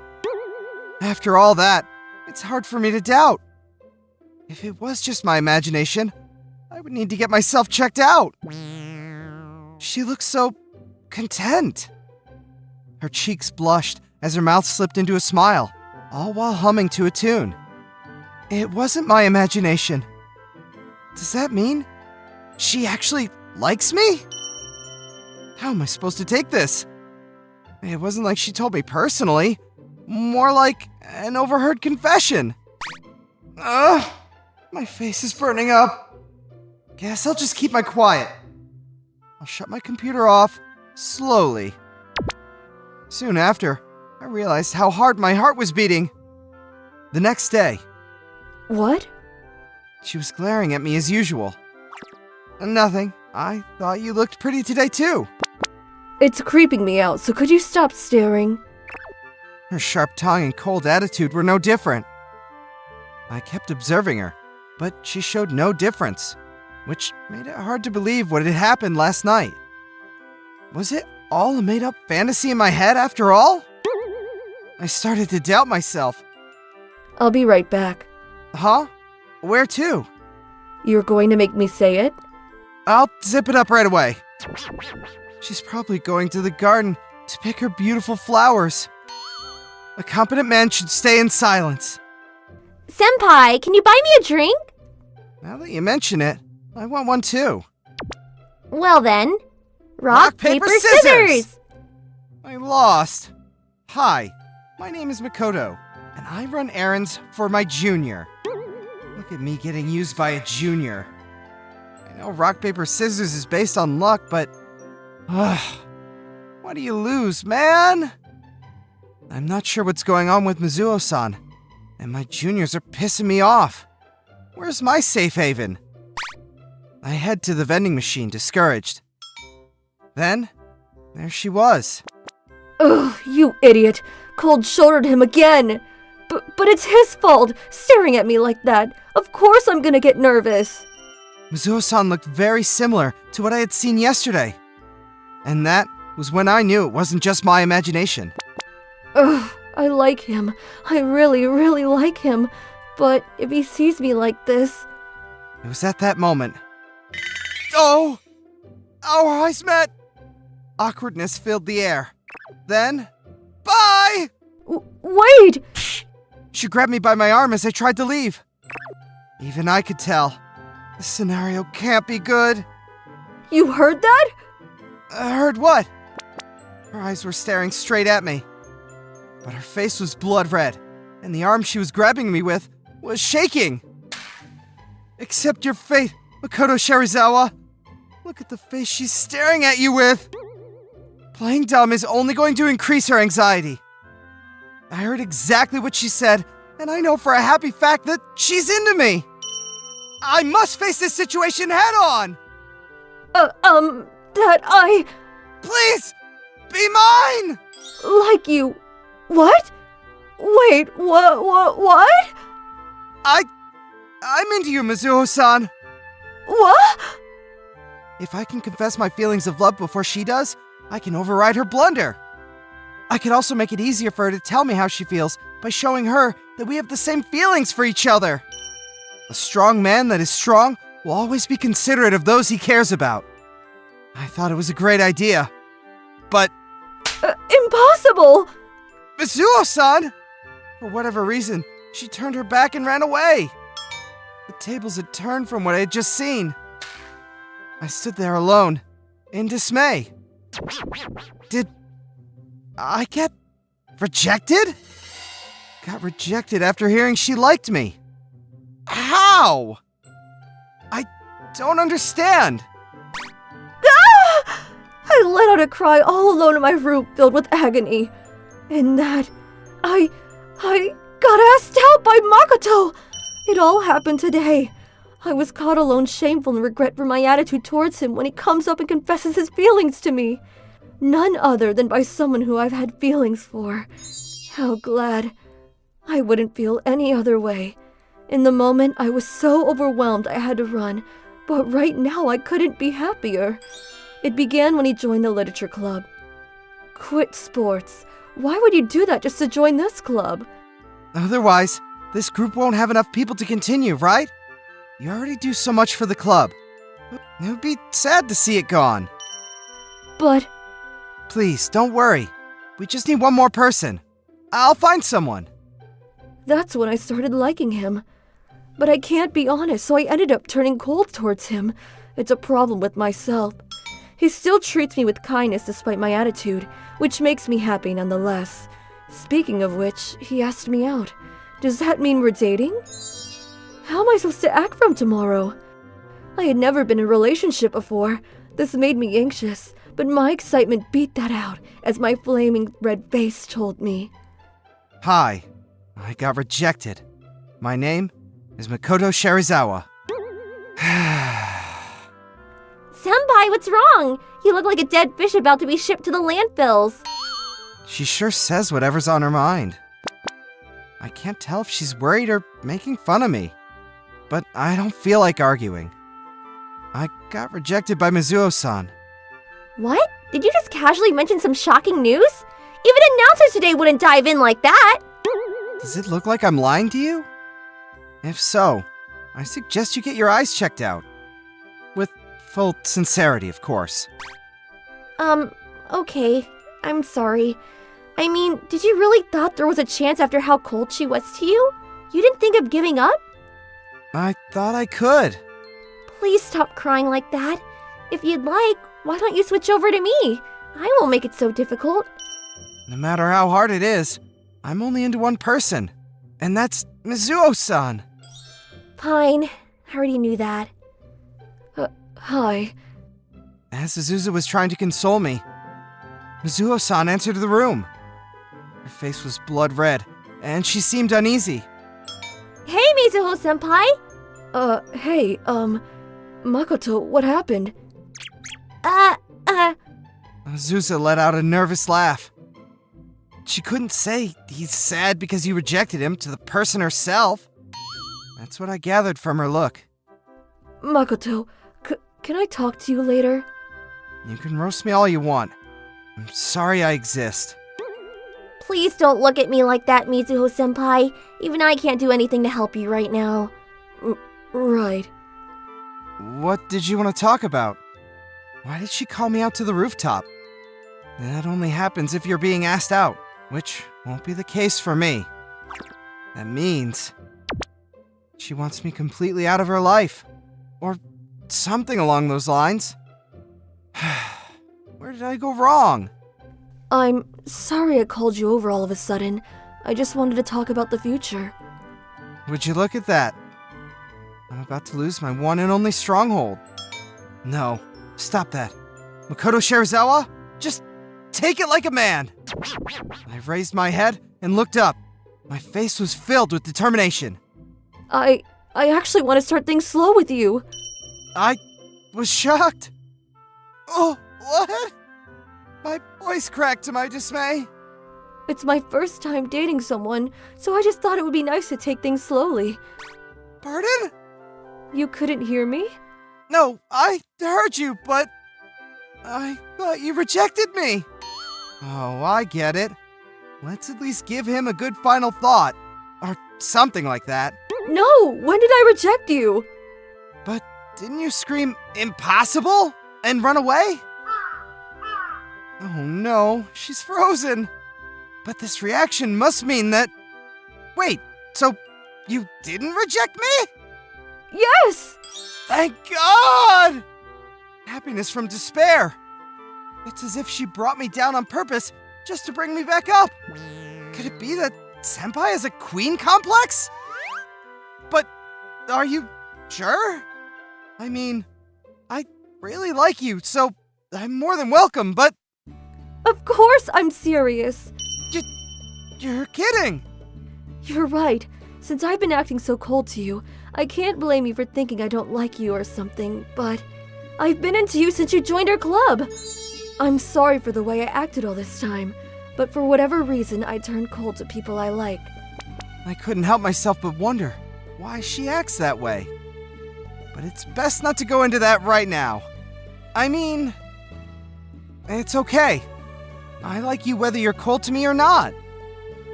After all that, it's hard for me to doubt. If it was just my imagination, I would need to get myself checked out. She looks so content. Her cheeks blushed as her mouth slipped into a smile, all while humming to a tune. It wasn't my imagination. Does that mean she actually likes me? How am I supposed to take this? It wasn't like she told me personally. More like an overheard confession. Ugh, my face is burning up. Guess I'll just keep my quiet. I'll shut my computer off, slowly. Soon after, I realized how hard my heart was beating. The next day... What? She was glaring at me as usual. Nothing. I thought you looked pretty today too. It's creeping me out, so could you stop staring? Her sharp tongue and cold attitude were no different. I kept observing her, but she showed no difference, which made it hard to believe what had happened last night. Was it all a made-up fantasy in my head after all? I started to doubt myself. I'll be right back. Huh? Where to? You're going to make me say it? I'll zip it up right away. She's probably going to the garden to pick her beautiful flowers. A competent man should stay in silence. Senpai, can you buy me a drink? Now that you mention it, I want one too. Well then, Rock, paper, scissors! I lost. Hi, my name is Makoto, and I run errands for my junior. Look at me getting used by a junior. I know rock, paper, scissors is based on luck, but... What do you lose, man? I'm not sure what's going on with Mizuho-san, and my juniors are pissing me off. Where's my safe haven? I head to the vending machine, discouraged. Then, there she was. Ugh, you idiot. Cold-shouldered him again. But it's his fault, staring at me like that. Of course I'm gonna get nervous. Mizuho-san looked very similar to what I had seen yesterday. And that was when I knew it wasn't just my imagination. Ugh, I like him. I really, really like him. But if he sees me like this... It was at that moment. Oh! Our eyes met! Awkwardness filled the air. Then... Bye! Wait! She grabbed me by my arm as I tried to leave. Even I could tell. This scenario can't be good. You heard that? Heard what? Her eyes were staring straight at me. But her face was blood red, and the arm she was grabbing me with was shaking. Accept your fate, Makoto Shirazawa. Look at the face she's staring at you with. Playing dumb is only going to increase her anxiety. I heard exactly what she said, and I know for a happy fact that she's into me. I must face this situation head on. That I... Please, be mine! like you... What? Wait, what? I'm into you, Mizuho-san. What? If I can confess my feelings of love before she does, I can override her blunder. I could also make it easier for her to tell me how she feels by showing her that we have the same feelings for each other. A strong man that is strong will always be considerate of those he cares about. I thought it was a great idea, but... Impossible! Mizuho-san! For whatever reason, she turned her back and ran away. The tables had turned from what I had just seen. I stood there alone, in dismay. Did I get rejected? Got rejected after hearing she liked me. How? I don't understand. I let out a cry all alone in my room filled with agony. And that, I got asked out by Makoto. It all happened today. I was caught alone, shameful and regret for my attitude towards him when he comes up and confesses his feelings to me. None other than by someone who I've had feelings for. How glad. I wouldn't feel any other way. In the moment, I was so overwhelmed I had to run. But right now, I couldn't be happier. It began when he joined the literature club. Quit sports. Why would you do that just to join this club? Otherwise, this group won't have enough people to continue, right? You already do so much for the club. It would be sad to see it gone. But... Please, don't worry. We just need one more person. I'll find someone. That's when I started liking him. But I can't be honest, so I ended up turning cold towards him. It's a problem with myself. He still treats me with kindness despite my attitude, which makes me happy nonetheless. Speaking of which, he asked me out. Does that mean we're dating? How am I supposed to act from tomorrow? I had never been in a relationship before. This made me anxious, but my excitement beat that out as my flaming red face told me. Hi, I got rejected. My name is Makoto Shirazawa. Senpai, what's wrong? You look like a dead fish about to be shipped to the landfills. She sure says whatever's on her mind. I can't tell if she's worried or making fun of me. But I don't feel like arguing. I got rejected by Mizuho-san. What? Did you just casually mention some shocking news? Even announcers today wouldn't dive in like that. Does it look like I'm lying to you? If so, I suggest you get your eyes checked out. With full sincerity, of course. Okay. I'm sorry. I mean, did you really thought there was a chance after how cold she was to you? You didn't think of giving up? I thought I could. Please stop crying like that. If you'd like, why don't you switch over to me? I won't make it so difficult. No matter how hard it is, I'm only into one person. And that's Mizuho-san. Fine. I already knew that. Hi. As Azusa was trying to console me, Mizuho-san entered the room. Her face was blood red, and she seemed uneasy. Hey, Mizuho-senpai! Hey, Makoto, what happened? Azusa let out a nervous laugh. She couldn't say he's sad because you rejected him to the person herself. That's what I gathered from her look. Makoto, can I talk to you later? You can roast me all you want. I'm sorry I exist. Please don't look at me like that, Mizuho-senpai. Even I can't do anything to help you right now. Right. What did you want to talk about? Why did she call me out to the rooftop? That only happens if you're being asked out, which won't be the case for me. That means she wants me completely out of her life. Or something along those lines. Where did I go wrong? I'm sorry I called you over all of a sudden. I just wanted to talk about the future. Would you look at that? I'm about to lose my one and only stronghold. No, stop that. Makoto Shirazawa, just take it like a man. I raised my head and looked up. My face was filled with determination. I actually want to start things slow with you. I was shocked. Oh, what? My voice cracked to my dismay. It's my first time dating someone, so I just thought it would be nice to take things slowly. Pardon? You couldn't hear me? No, I heard you, but I thought you rejected me. Oh, I get it. Let's at least give him a good final thought. Or something like that. No! When did I reject you? But didn't you scream, impossible? And run away? Oh no, she's frozen. But this reaction must mean that... Wait, so you didn't reject me? Yes! Thank God! Happiness from despair. It's as if she brought me down on purpose just to bring me back up. Could it be that Senpai has a queen complex? But are you sure? I mean, I really like you, so I'm more than welcome, but... Of course I'm serious. You're kidding. You're right. Since I've been acting so cold to you, I can't blame you for thinking I don't like you or something, but I've been into you since you joined our club. I'm sorry for the way I acted all this time, but for whatever reason, I turned cold to people I like. I couldn't help myself but wonder why she acts that way. But it's best not to go into that right now. I mean, it's okay. I like you whether you're cold to me or not.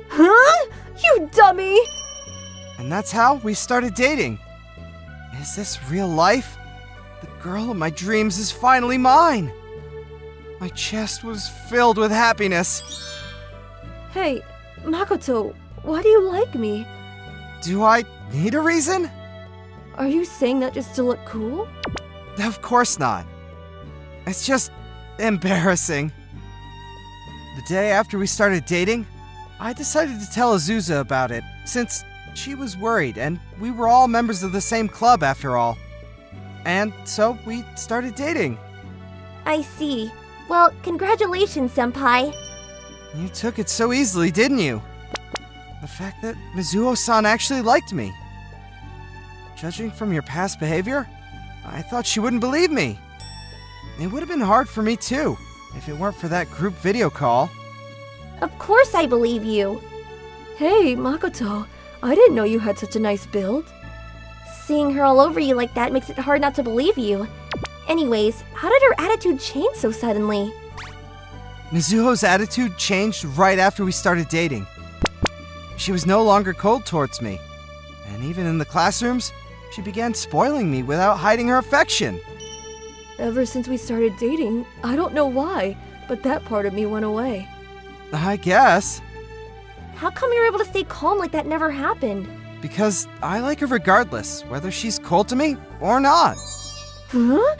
Huh? You dummy! And that's how we started dating. Is this real life? The girl of my dreams is finally mine. My chest was filled with happiness. Hey, Makoto, why do you like me? Do I need a reason? Are you saying that just to look cool? Of course not. It's just embarrassing. The day after we started dating, I decided to tell Azusa about it, since she was worried and we were all members of the same club after all. And so we started dating. I see. Well, congratulations, Senpai. You took it so easily, didn't you? The fact that Mizuho-san actually liked me. Judging from your past behavior, I thought she wouldn't believe me. It would have been hard for me too, if it weren't for that group video call. Of course I believe you. Hey, Makoto, I didn't know you had such a nice build. Seeing her all over you like that makes it hard not to believe you. Anyways, how did her attitude change so suddenly? Mizuho's attitude changed right after we started dating. She was no longer cold towards me. And even in the classrooms, she began spoiling me without hiding her affection. Ever since we started dating, I don't know why, but that part of me went away. I guess. How come you're able to stay calm like that never happened? Because I like her regardless, whether she's cold to me or not. Huh?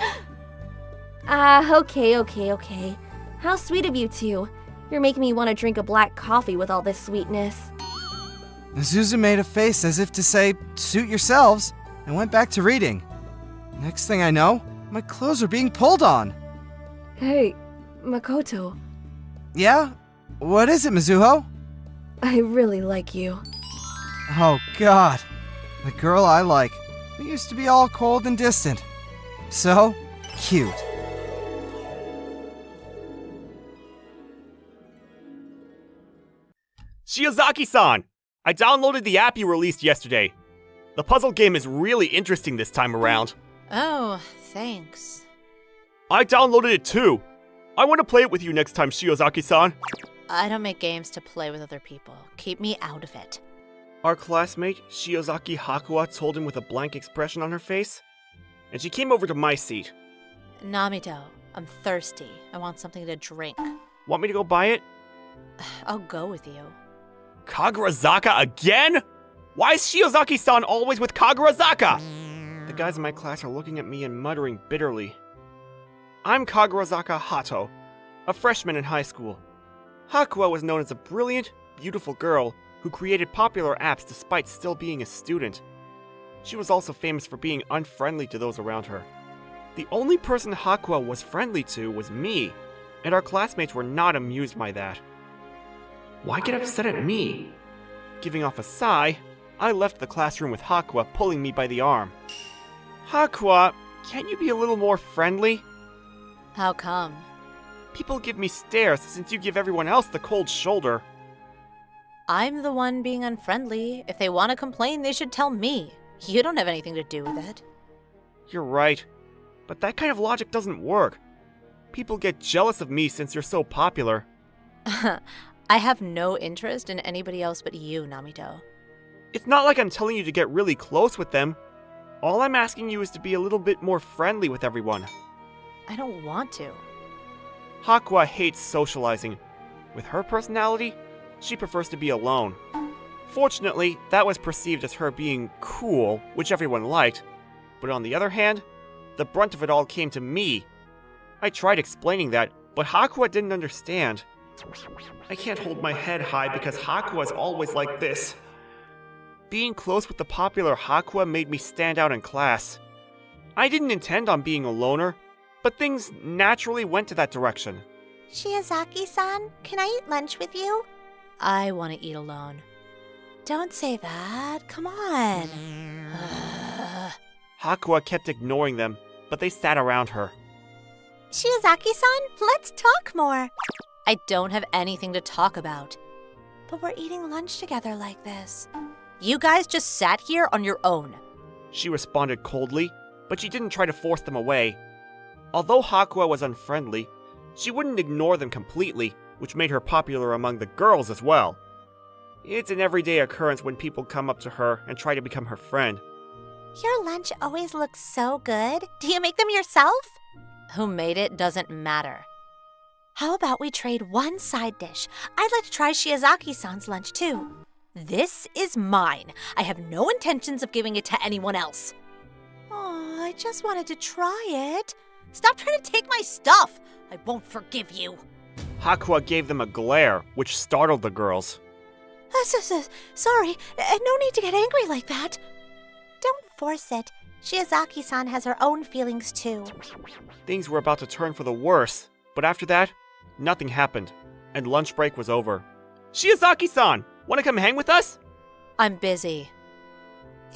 Okay. How sweet of you two. You're making me want to drink a black coffee with all this sweetness. Azusa made a face as if to say, suit yourselves, and went back to reading. Next thing I know, my clothes are being pulled on. Hey, Makoto, Yeah? What is it, Mizuho? I really like you. Oh god, the girl I like, who used to be all cold and distant. So cute. Shiozaki-san! I downloaded the app you released yesterday. The puzzle game is really interesting this time around. Oh, thanks. I downloaded it too. I want to play it with you next time, Shiozaki-san. I don't make games to play with other people. Keep me out of it. Our classmate, Shiozaki Hakuwa, told him with a blank expression on her face, and she came over to my seat. Namito, I'm thirsty. I want something to drink. Want me to go buy it? I'll go with you. Kagurazaka again? Why is Shiozaki-san always with Kagurazaka? The guys in my class are looking at me and muttering bitterly. I'm Kagurazaka Hato, a freshman in high school. Hakuwa was known as a brilliant, beautiful girl who created popular apps despite still being a student. She was also famous for being unfriendly to those around her. The only person Hakuwa was friendly to was me, and our classmates were not amused by that. Why get upset at me? Giving off a sigh, I left the classroom with Hakuwa pulling me by the arm. Hakuwa, can't you be a little more friendly? How come? People give me stares since you give everyone else the cold shoulder. I'm the one being unfriendly. If they want to complain, they should tell me. You don't have anything to do with it. You're right, but that kind of logic doesn't work. People get jealous of me since you're so popular. I have no interest in anybody else but you, Namito. It's not like I'm telling you to get really close with them. All I'm asking you is to be a little bit more friendly with everyone. I don't want to. Hakuwa hates socializing. With her personality, she prefers to be alone. Fortunately, that was perceived as her being cool, which everyone liked. But on the other hand, the brunt of it all came to me. I tried explaining that, but Hakuwa didn't understand. I can't hold my head high because Hakuwa's always like this. Being close with the popular Hakuwa made me stand out in class. I didn't intend on being a loner, but things naturally went to that direction. Shiozaki-san, can I eat lunch with you? I want to eat alone. Don't say that. Come on. Hakuwa kept ignoring them, but they sat around her. Shiozaki-san, let's talk more. I don't have anything to talk about. But we're eating lunch together like this. You guys just sat here on your own. She responded coldly, but she didn't try to force them away. Although Hakuwa was unfriendly, she wouldn't ignore them completely, which made her popular among the girls as well. It's an everyday occurrence when people come up to her and try to become her friend. Your lunch always looks so good. Do you make them yourself? Who made it doesn't matter. How about we trade one side dish? I'd like to try Shiozaki-san's lunch too. This is mine. I have no intentions of giving it to anyone else. Oh, I just wanted to try it. Stop trying to take my stuff. I won't forgive you. Hakuwa gave them a glare, which startled the girls. Sorry, no need to get angry like that. Don't force it. Shiozaki-san has her own feelings too. Things were about to turn for the worse, but after that, nothing happened, and lunch break was over. Shiozaki-san, want to come hang with us? I'm busy.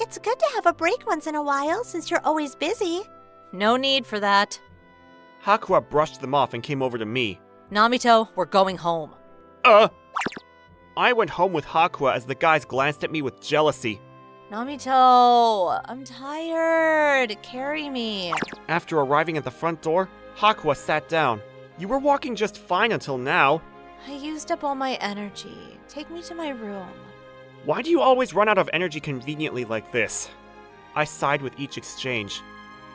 It's good to have a break once in a while since you're always busy. No need for that. Hakuwa brushed them off and came over to me. Namito, we're going home. I went home with Hakuwa as the guys glanced at me with jealousy. Namito, I'm tired. Carry me. After arriving at the front door, Hakuwa sat down. You were walking just fine until now. I used up all my energy. Take me to my room. Why do you always run out of energy conveniently like this? I sighed with each exchange.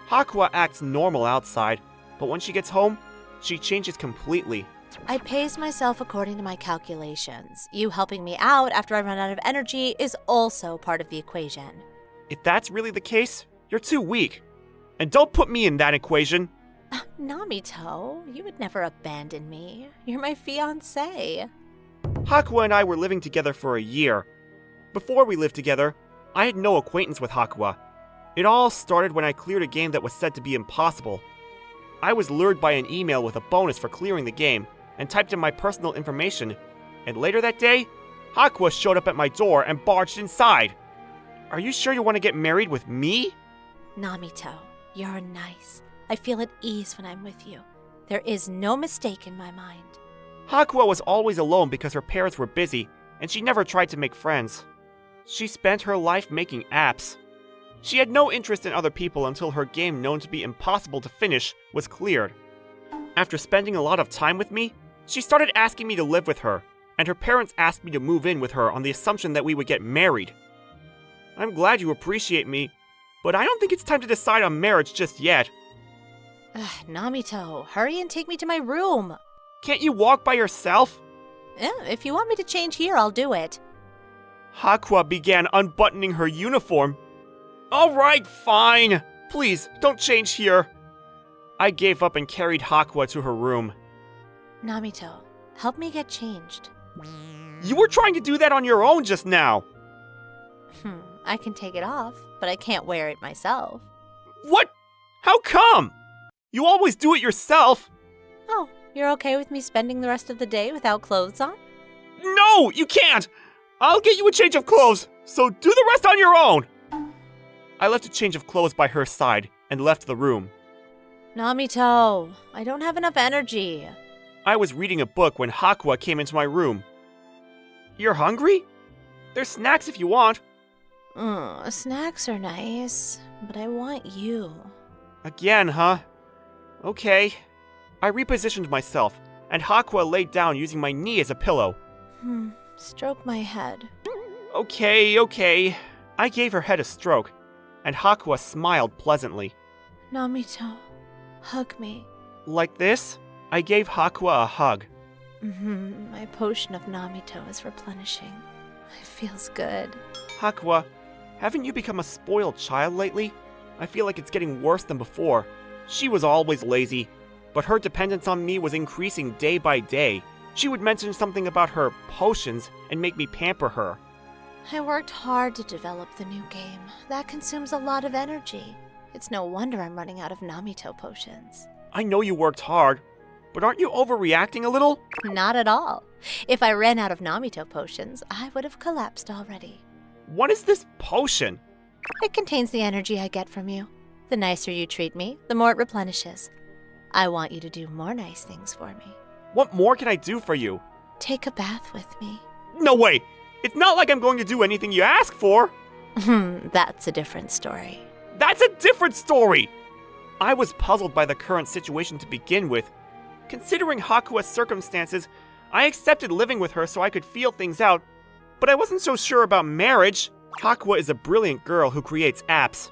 Hakuwa acts normal outside, but when she gets home, she changes completely. I pace myself according to my calculations. You helping me out after I run out of energy is also part of the equation. If that's really the case, you're too weak. And don't put me in that equation. Namito, you would never abandon me. You're my fiancé. Hakuwa and I were living together for a year. Before we lived together, I had no acquaintance with Hakuwa. It all started when I cleared a game that was said to be impossible. I was lured by an email with a bonus for clearing the game, and typed in my personal information, and later that day, Hakuwa showed up at my door and barged inside. Are you sure you want to get married with me? Namito, you're nice. I feel at ease when I'm with you. There is no mistake in my mind. Hakuwa was always alone because her parents were busy, and she never tried to make friends. She spent her life making apps. She had no interest in other people until her game known to be impossible to finish was cleared. After spending a lot of time with me, she started asking me to live with her, and her parents asked me to move in with her on the assumption that we would get married. I'm glad you appreciate me, but I don't think it's time to decide on marriage just yet. Namito, hurry and take me to my room. Can't you walk by yourself? If you want me to change here, I'll do it. Hakuwa began unbuttoning her uniform. Alright, fine. Please, don't change here. I gave up and carried Hakuwa to her room. Namito, help me get changed. You were trying to do that on your own just now. I can take it off, but I can't wear it myself. What? How come? You always do it yourself. Oh, you're okay with me spending the rest of the day without clothes on? No, you can't. I'll get you a change of clothes, so do the rest on your own. I left a change of clothes by her side and left the room. Namito, I don't have enough energy. I was reading a book when Hakuwa came into my room. You're hungry? There's snacks if you want. Snacks are nice, but I want you. Again, huh? Okay. I repositioned myself, and Hakuwa laid down using my knee as a pillow. Stroke my head. Okay. I gave her head a stroke, and Hakuwa smiled pleasantly. Namito, hug me. Like this? I gave Hakuwa a hug. My potion of Namito is replenishing. It feels good. Hakuwa, haven't you become a spoiled child lately? I feel like it's getting worse than before. She was always lazy, but her dependence on me was increasing day by day. She would mention something about her potions and make me pamper her. I worked hard to develop the new game. That consumes a lot of energy. It's no wonder I'm running out of Namito potions. I know you worked hard, but aren't you overreacting a little? Not at all. If I ran out of Namito potions, I would have collapsed already. What is this potion? It contains the energy I get from you. The nicer you treat me, the more it replenishes. I want you to do more nice things for me. What more can I do for you? Take a bath with me. No way! It's not like I'm going to do anything you ask for! That's a different story. That's a different story! I was puzzled by the current situation to begin with. Considering Hakuwa's circumstances, I accepted living with her so I could feel things out, but I wasn't so sure about marriage. Hakuwa is a brilliant girl who creates apps.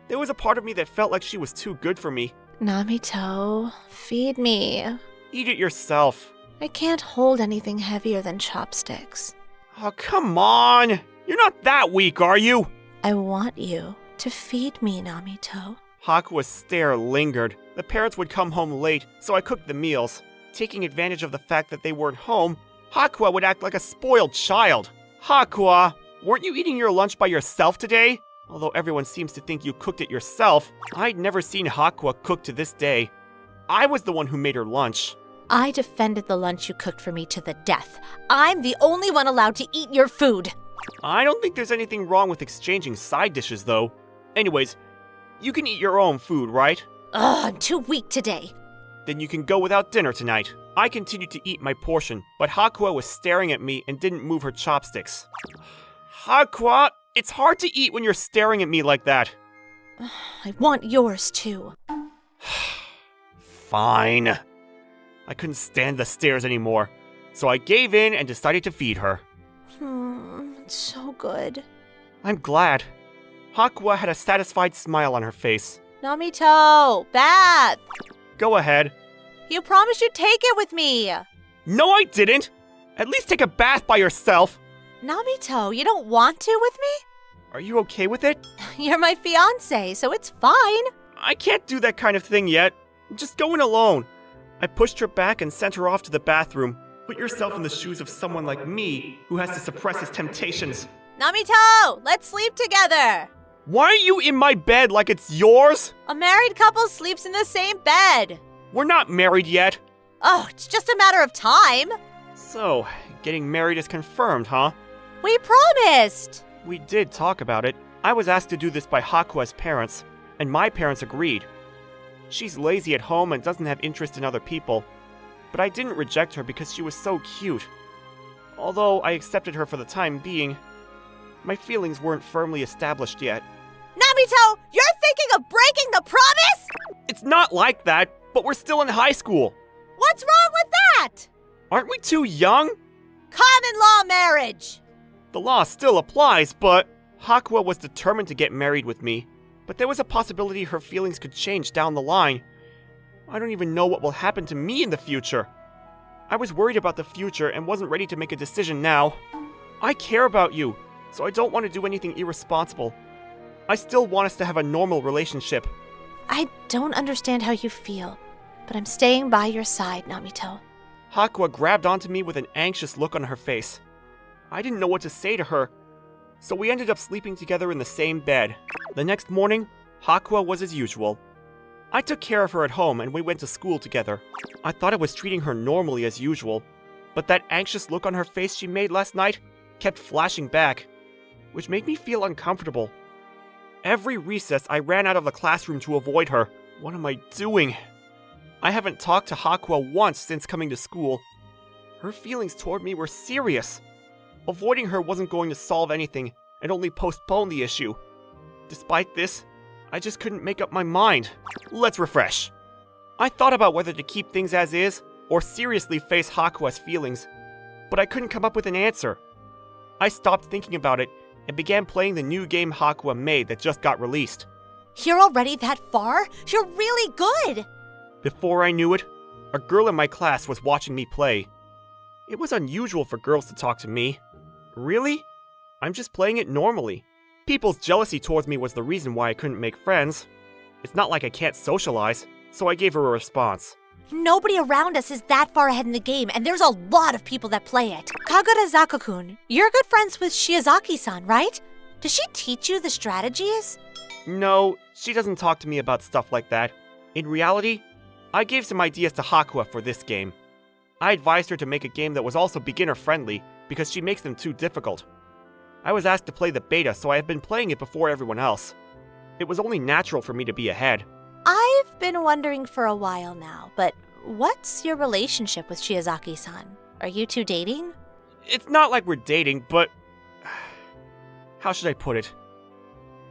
There was a part of me that felt like she was too good for me. Namito, feed me. Eat it yourself. I can't hold anything heavier than chopsticks. Oh, come on! You're not that weak, are you? I want you to feed me, Namito. Hakuwa's stare lingered. The parents would come home late, so I cooked the meals. Taking advantage of the fact that they weren't home, Hakuwa would act like a spoiled child. Hakuwa, weren't you eating your lunch by yourself today? Although everyone seems to think you cooked it yourself, I'd never seen Hakuwa cook to this day. I was the one who made her lunch. I defended the lunch you cooked for me to the death. I'm the only one allowed to eat your food. I don't think there's anything wrong with exchanging side dishes, though. Anyways, you can eat your own food, right? I'm too weak today. Then you can go without dinner tonight. I continued to eat my portion, but Hakuwa was staring at me and didn't move her chopsticks. Hakuwa, it's hard to eat when you're staring at me like that. I want yours too. Fine. I couldn't stand the stares anymore, so I gave in and decided to feed her. It's so good. I'm glad. Hakuwa had a satisfied smile on her face. Namito, bath! Go ahead. You promised you'd take it with me! No, I didn't! At least take a bath by yourself! Namito, you don't want to with me? Are you okay with it? You're my fiancé, so it's fine. I can't do that kind of thing yet. Just go in alone. I pushed her back and sent her off to the bathroom. Put yourself in the shoes of someone like me, who has to suppress his temptations. Namito, let's sleep together! Why are you in my bed like it's yours? A married couple sleeps in the same bed. We're not married yet. Oh, it's just a matter of time. So, getting married is confirmed, huh? We promised! We did talk about it. I was asked to do this by Hakua's parents, and my parents agreed. She's lazy at home and doesn't have interest in other people, but I didn't reject her because she was so cute. Although I accepted her for the time being, my feelings weren't firmly established yet. Namito, you're thinking of breaking the promise? It's not like that, but we're still in high school. What's wrong with that? Aren't we too young? Common law marriage. The law still applies, but Hakua was determined to get married with me. But there was a possibility her feelings could change down the line. I don't even know what will happen to me in the future. I was worried about the future and wasn't ready to make a decision now. I care about you, so I don't want to do anything irresponsible. I still want us to have a normal relationship. I don't understand how you feel, but I'm staying by your side, Namito. Hakua grabbed onto me with an anxious look on her face. I didn't know what to say to her, so we ended up sleeping together in the same bed. The next morning, Hakua was as usual. I took care of her at home and we went to school together. I thought I was treating her normally as usual, but that anxious look on her face she made last night kept flashing back, which made me feel uncomfortable. Every recess, I ran out of the classroom to avoid her. What am I doing? I haven't talked to Hakua once since coming to school. Her feelings toward me were serious. Avoiding her wasn't going to solve anything and only postpone the issue. Despite this, I just couldn't make up my mind. Let's refresh. I thought about whether to keep things as is or seriously face Hakua's feelings, but I couldn't come up with an answer. I stopped thinking about it and began playing the new game Hakua made that just got released. You're already that far? You're really good! Before I knew it, a girl in my class was watching me play. It was unusual for girls to talk to me. Really? I'm just playing it normally. People's jealousy towards me was the reason why I couldn't make friends. It's not like I can't socialize, so I gave her a response. Nobody around us is that far ahead in the game, and there's a lot of people that play it. Kagura-zaka-kun, you're good friends with Shiozaki-san, right? Does she teach you the strategies? No, she doesn't talk to me about stuff like that. In reality, I gave some ideas to Hakua for this game. I advised her to make a game that was also beginner-friendly, because she makes them too difficult. I was asked to play the beta, so I have been playing it before everyone else. It was only natural for me to be ahead. I've been wondering for a while now, but what's your relationship with Shiozaki-san? Are you two dating? It's not like we're dating, but... how should I put it?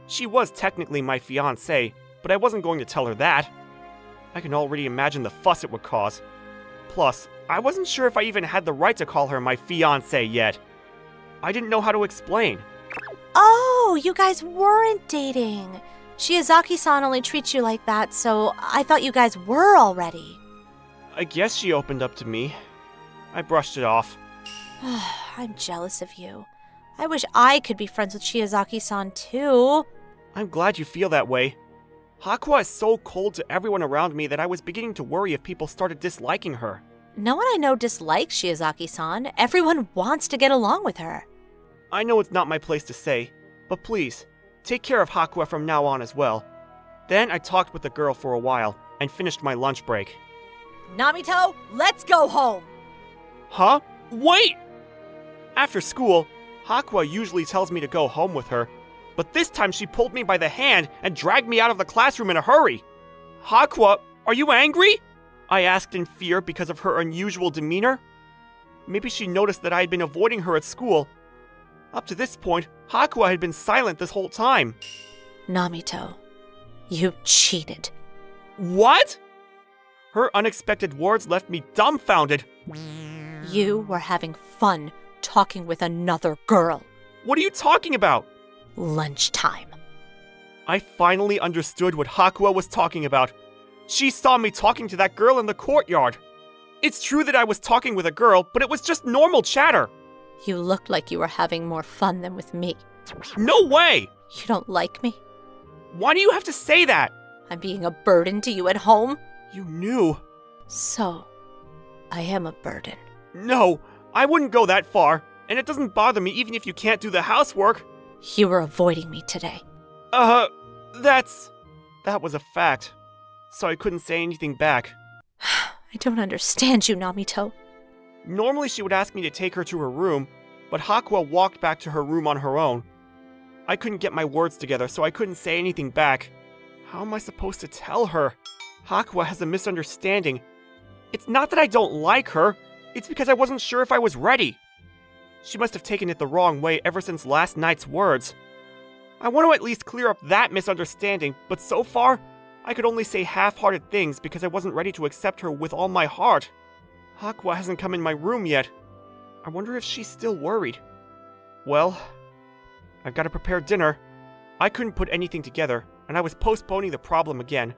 She was technically my fiancé, but I wasn't going to tell her that. I can already imagine the fuss it would cause. Plus, I wasn't sure if I even had the right to call her my fiancé yet. I didn't know how to explain. Oh, you guys weren't dating. Shiozaki-san only treats you like that, so I thought you guys were already. I guess she opened up to me. I brushed it off. I'm jealous of you. I wish I could be friends with Shiozaki-san too. I'm glad you feel that way. Hakua is so cold to everyone around me that I was beginning to worry if people started disliking her. No one I know dislikes Shiozaki-san. Everyone wants to get along with her. I know it's not my place to say, but please, take care of Hakua from now on as well. Then I talked with the girl for a while and finished my lunch break. Namito, let's go home! Huh? Wait! After school, Hakua usually tells me to go home with her, but this time she pulled me by the hand and dragged me out of the classroom in a hurry. Hakua, are you angry? I asked in fear because of her unusual demeanor. Maybe she noticed that I had been avoiding her at school. Up to this point, Hakua had been silent this whole time. Namito, you cheated. What? Her unexpected words left me dumbfounded. You were having fun talking with another girl. What are you talking about? Lunchtime. I finally understood what Hakua was talking about. She saw me talking to that girl in the courtyard. It's true that I was talking with a girl, but it was just normal chatter. You looked like you were having more fun than with me. No way! You don't like me? Why do you have to say that? I'm being a burden to you at home? You knew. So, I am a burden. No, I wouldn't go that far, and it doesn't bother me even if you can't do the housework. You were avoiding me today. That was a fact, so I couldn't say anything back. I don't understand you, Namito. Normally she would ask me to take her to her room, but Hakua walked back to her room on her own. I couldn't get my words together, so I couldn't say anything back. How am I supposed to tell her? Hakua has a misunderstanding. It's not that I don't like her, it's because I wasn't sure if I was ready. She must have taken it the wrong way ever since last night's words. I want to at least clear up that misunderstanding, but so far, I could only say half-hearted things because I wasn't ready to accept her with all my heart. Hakua hasn't come in my room yet. I wonder if she's still worried. Well, I've got to prepare dinner. I couldn't put anything together, and I was postponing the problem again.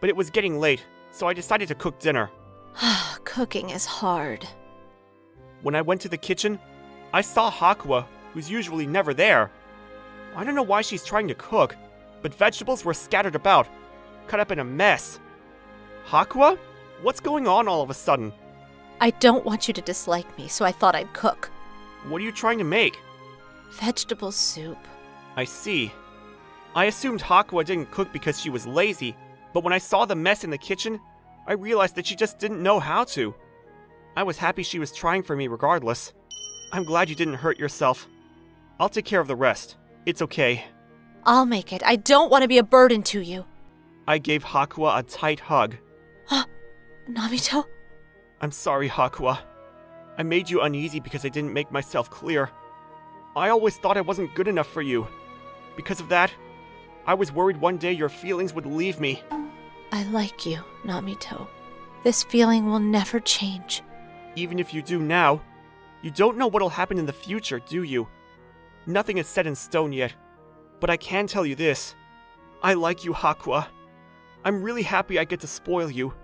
But it was getting late, so I decided to cook dinner. Cooking is hard. When I went to the kitchen, I saw Hakua, who's usually never there. I don't know why she's trying to cook, but vegetables were scattered about, cut up in a mess. Hakua? What's going on all of a sudden? I don't want you to dislike me, so I thought I'd cook. What are you trying to make? Vegetable soup. I see. I assumed Hakua didn't cook because she was lazy, but when I saw the mess in the kitchen, I realized that she just didn't know how to. I was happy she was trying for me regardless. I'm glad you didn't hurt yourself. I'll take care of the rest. It's okay. I'll make it. I don't want to be a burden to you. I gave Hakua a tight hug. Namito? I'm sorry, Hakua. I made you uneasy because I didn't make myself clear. I always thought I wasn't good enough for you. Because of that, I was worried one day your feelings would leave me. I like you, Namito. This feeling will never change. Even if you do now, you don't know what'll happen in the future, do you? Nothing is set in stone yet. But I can tell you this. I like you, Hakua. I'm really happy I get to spoil you.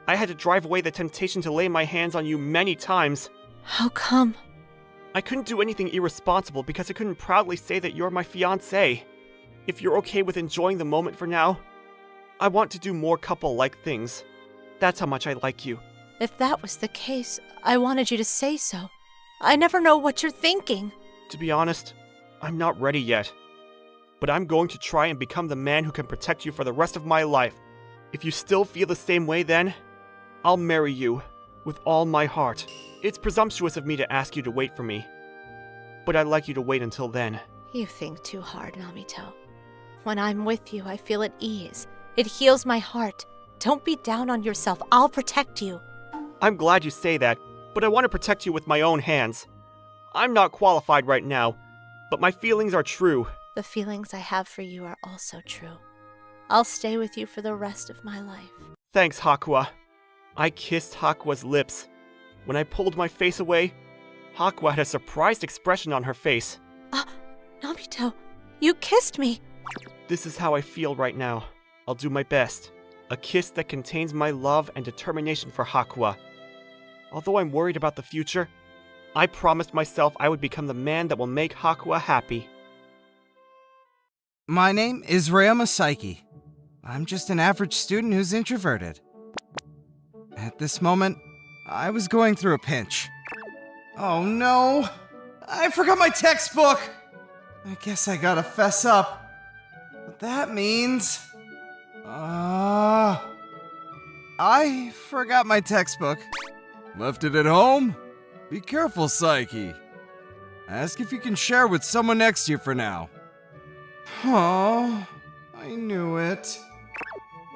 I had to drive away the temptation to lay my hands on you many times. How come? I couldn't do anything irresponsible because I couldn't proudly say that you're my fiancé. If you're okay with enjoying the moment for now, I want to do more couple-like things. That's how much I like you. If that was the case, I wanted you to say so. I never know what you're thinking. To be honest, I'm not ready yet. But I'm going to try and become the man who can protect you for the rest of my life. If you still feel the same way then, I'll marry you with all my heart. It's presumptuous of me to ask you to wait for me, but I'd like you to wait until then. You think too hard, Namito. When I'm with you, I feel at ease. It heals my heart. Don't be down on yourself. I'll protect you. I'm glad you say that, but I want to protect you with my own hands. I'm not qualified right now, but my feelings are true. The feelings I have for you are also true. I'll stay with you for the rest of my life. Thanks, Hakua. I kissed Hakua's lips. When I pulled my face away, Hakua had a surprised expression on her face. Namito, you kissed me. This is how I feel right now. I'll do my best. A kiss that contains my love and determination for Hakua. Although I'm worried about the future, I promised myself I would become the man that will make Hakua happy. My name is Ryoma Saiki. I'm just an average student who's introverted. At this moment, I was going through a pinch. Oh no! I forgot my textbook! I guess I gotta fess up. But that means... I forgot my textbook. Left it at home? Be careful, Saiki. Ask if you can share with someone next to you for now. Oh, I knew it.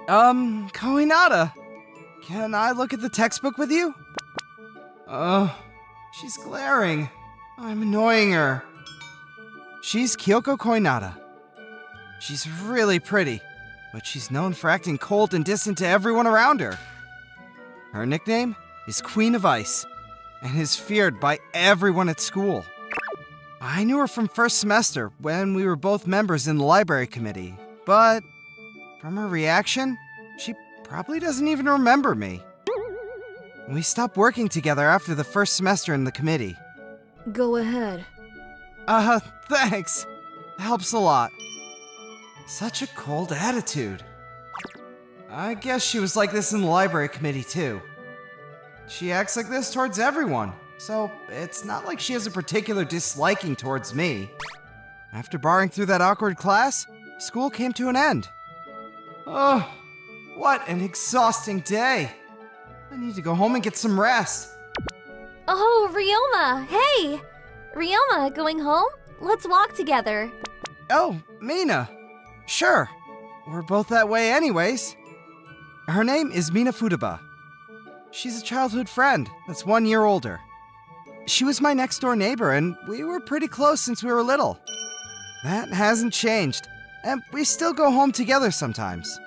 Koinata, can I look at the textbook with you? She's glaring. I'm annoying her. She's Kyoko Koinata. She's really pretty, but she's known for acting cold and distant to everyone around her. Her nickname is Queen of Ice, and is feared by everyone at school. I knew her from first semester when we were both members in the library committee, but from her reaction, she probably doesn't even remember me. We stopped working together after the first semester in the committee. Go ahead. Thanks. Helps a lot. Such a cold attitude. I guess she was like this in the library committee too. She acts like this towards everyone, so it's not like she has a particular disliking towards me. After barring through that awkward class, school came to an end. Oh, what an exhausting day. I need to go home and get some rest. Oh, Ryoma! Hey! Ryoma, going home? Let's walk together. Oh, Mina. Sure. We're both that way anyways. Her name is Mina Futaba. She's a childhood friend that's 1 year older. She was my next door neighbor and we were pretty close since we were little. That hasn't changed, and we still go home together sometimes.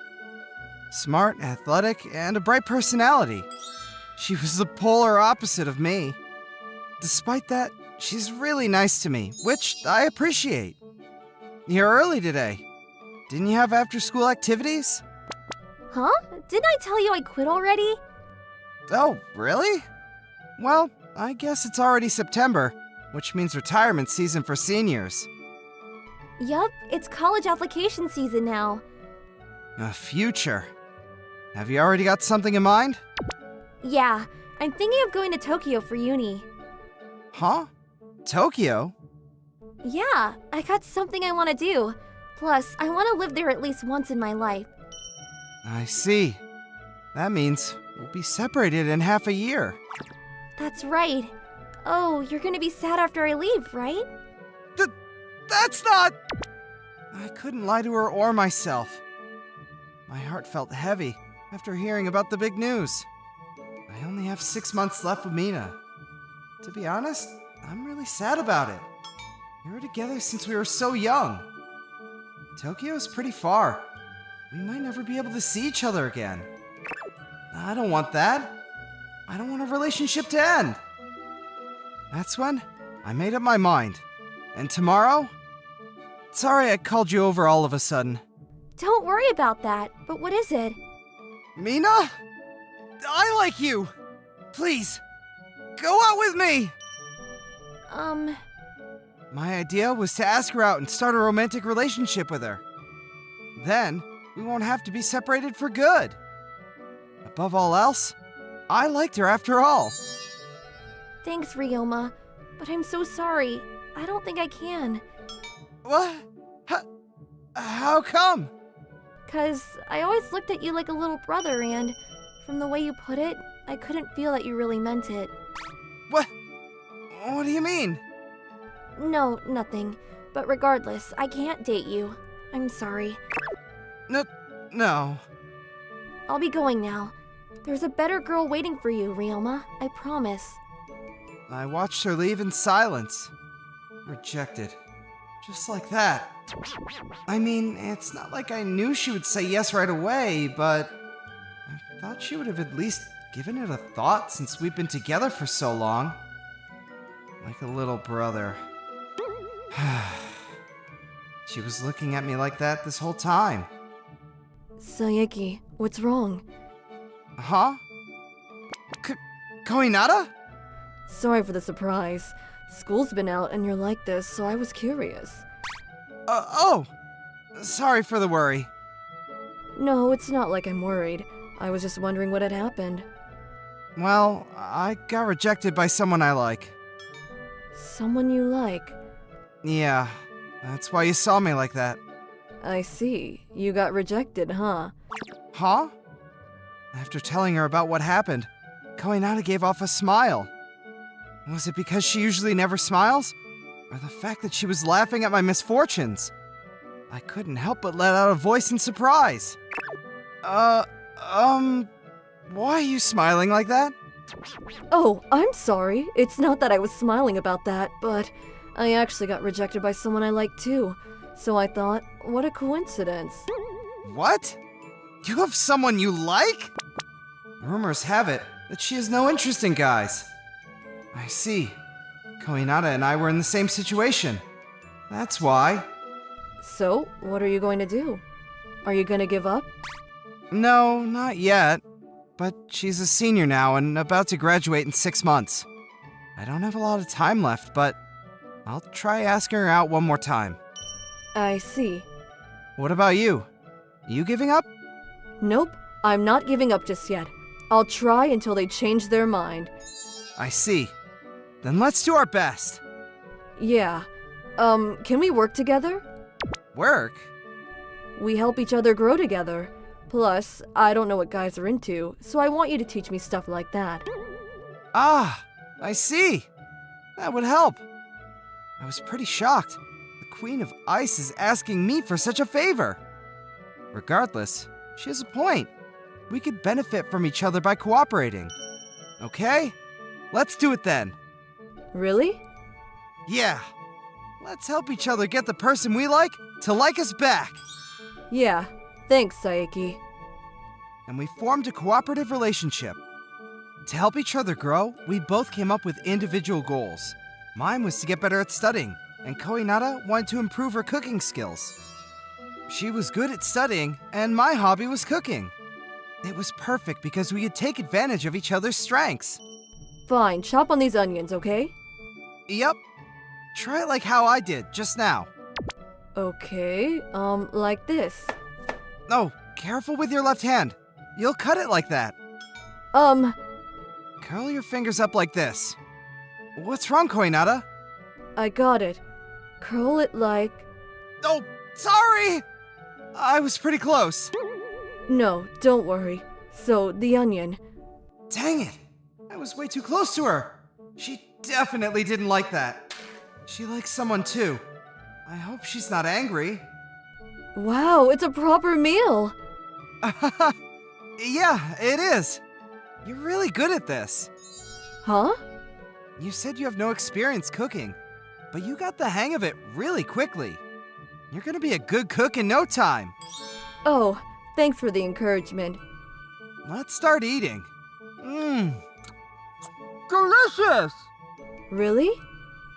Smart, athletic, and a bright personality. She was the polar opposite of me. Despite that, she's really nice to me, which I appreciate. You're early today. Didn't you have after-school activities? Huh? Didn't I tell you I quit already? Oh, really? Well, I guess it's already September, which means retirement season for seniors. Yup, it's college application season now. A future. Have you already got something in mind? Yeah, I'm thinking of going to Tokyo for uni. Huh? Tokyo? Yeah, I got something I want to do. Plus, I want to live there at least once in my life. I see. That means we'll be separated in half a year. That's right. Oh, you're gonna be sad after I leave, right? That's not... I couldn't lie to her or myself. My heart felt heavy after hearing about the big news. I only have 6 months left with Mina. To be honest, I'm really sad about it. We were together since we were so young. Tokyo's pretty far. We might never be able to see each other again. I don't want that. I don't want our relationship to end. That's when I made up my mind. And tomorrow? Sorry I called you over all of a sudden. Don't worry about that, but what is it? Mina? I like you! Please, go out with me! My idea was to ask her out and start a romantic relationship with her. Then, we won't have to be separated for good. Above all else, I liked her after all. Thanks, Ryoma, but I'm so sorry. I don't think I can. What? How come? 'Cause I always looked at you like a little brother, and from the way you put it, I couldn't feel that you really meant it. What? What do you mean? No, nothing. But regardless, I can't date you. I'm sorry. No. I'll be going now. There's a better girl waiting for you, Ryoma. I promise. I watched her leave in silence. Rejected. Just like that. I mean, it's not like I knew she would say yes right away, but I thought she would have at least given it a thought since we've been together for so long. Like a little brother. She was looking at me like that this whole time. Sayeki, what's wrong? Huh? Koinata? Sorry for the surprise. School's been out and you're like this, so I was curious. Oh! Sorry for the worry. No, it's not like I'm worried. I was just wondering what had happened. Well, I got rejected by someone I like. Someone you like? Yeah, that's why you saw me like that. I see. You got rejected, huh? Huh? After telling her about what happened, Koinata gave off a smile. Was it because she usually never smiles? Or the fact that she was laughing at my misfortunes? I couldn't help but let out a voice in surprise. Why are you smiling like that? Oh, I'm sorry. It's not that I was smiling about that, but I actually got rejected by someone I like too. So I thought, what a coincidence. What? You have someone you like? Rumors have it that she has no interest in guys. I see. Koinata and I were in the same situation. That's why. So, what are you going to do? Are you gonna give up? No, not yet. But she's a senior now and about to graduate in 6 months. I don't have a lot of time left, but I'll try asking her out one more time. I see. What about you? You giving up? Nope, I'm not giving up just yet. I'll try until they change their mind. I see. Then let's do our best. Yeah. Can we work together? Work? We help each other grow together. Plus, I don't know what guys are into, so I want you to teach me stuff like that. Ah, I see. That would help. I was pretty shocked. The Queen of Ice is asking me for such a favor. Regardless, she has a point. We could benefit from each other by cooperating. Okay? Let's do it then. Really? Yeah. Let's help each other get the person we like to like us back. Yeah. Thanks, Saeki. And we formed a cooperative relationship. To help each other grow, we both came up with individual goals. Mine was to get better at studying, and Koinata wanted to improve her cooking skills. She was good at studying, and my hobby was cooking. It was perfect because we could take advantage of each other's strengths. Fine, chop on these onions, okay? Yep. Try it like how I did just now. Okay, like this. Oh, careful with your left hand. You'll cut it like that. Curl your fingers up like this. What's wrong, Koinata? I got it. Curl it like... Oh, sorry! I was pretty close. No, don't worry. So, the onion. Dang it! I was way too close to her. She definitely didn't like that. She likes someone too. I hope she's not angry. Wow, it's a proper meal! Yeah, it is. You're really good at this. Huh? You said you have no experience cooking, but you got the hang of it really quickly. You're gonna be a good cook in no time. Oh, thanks for the encouragement. Let's start eating. Delicious! Really?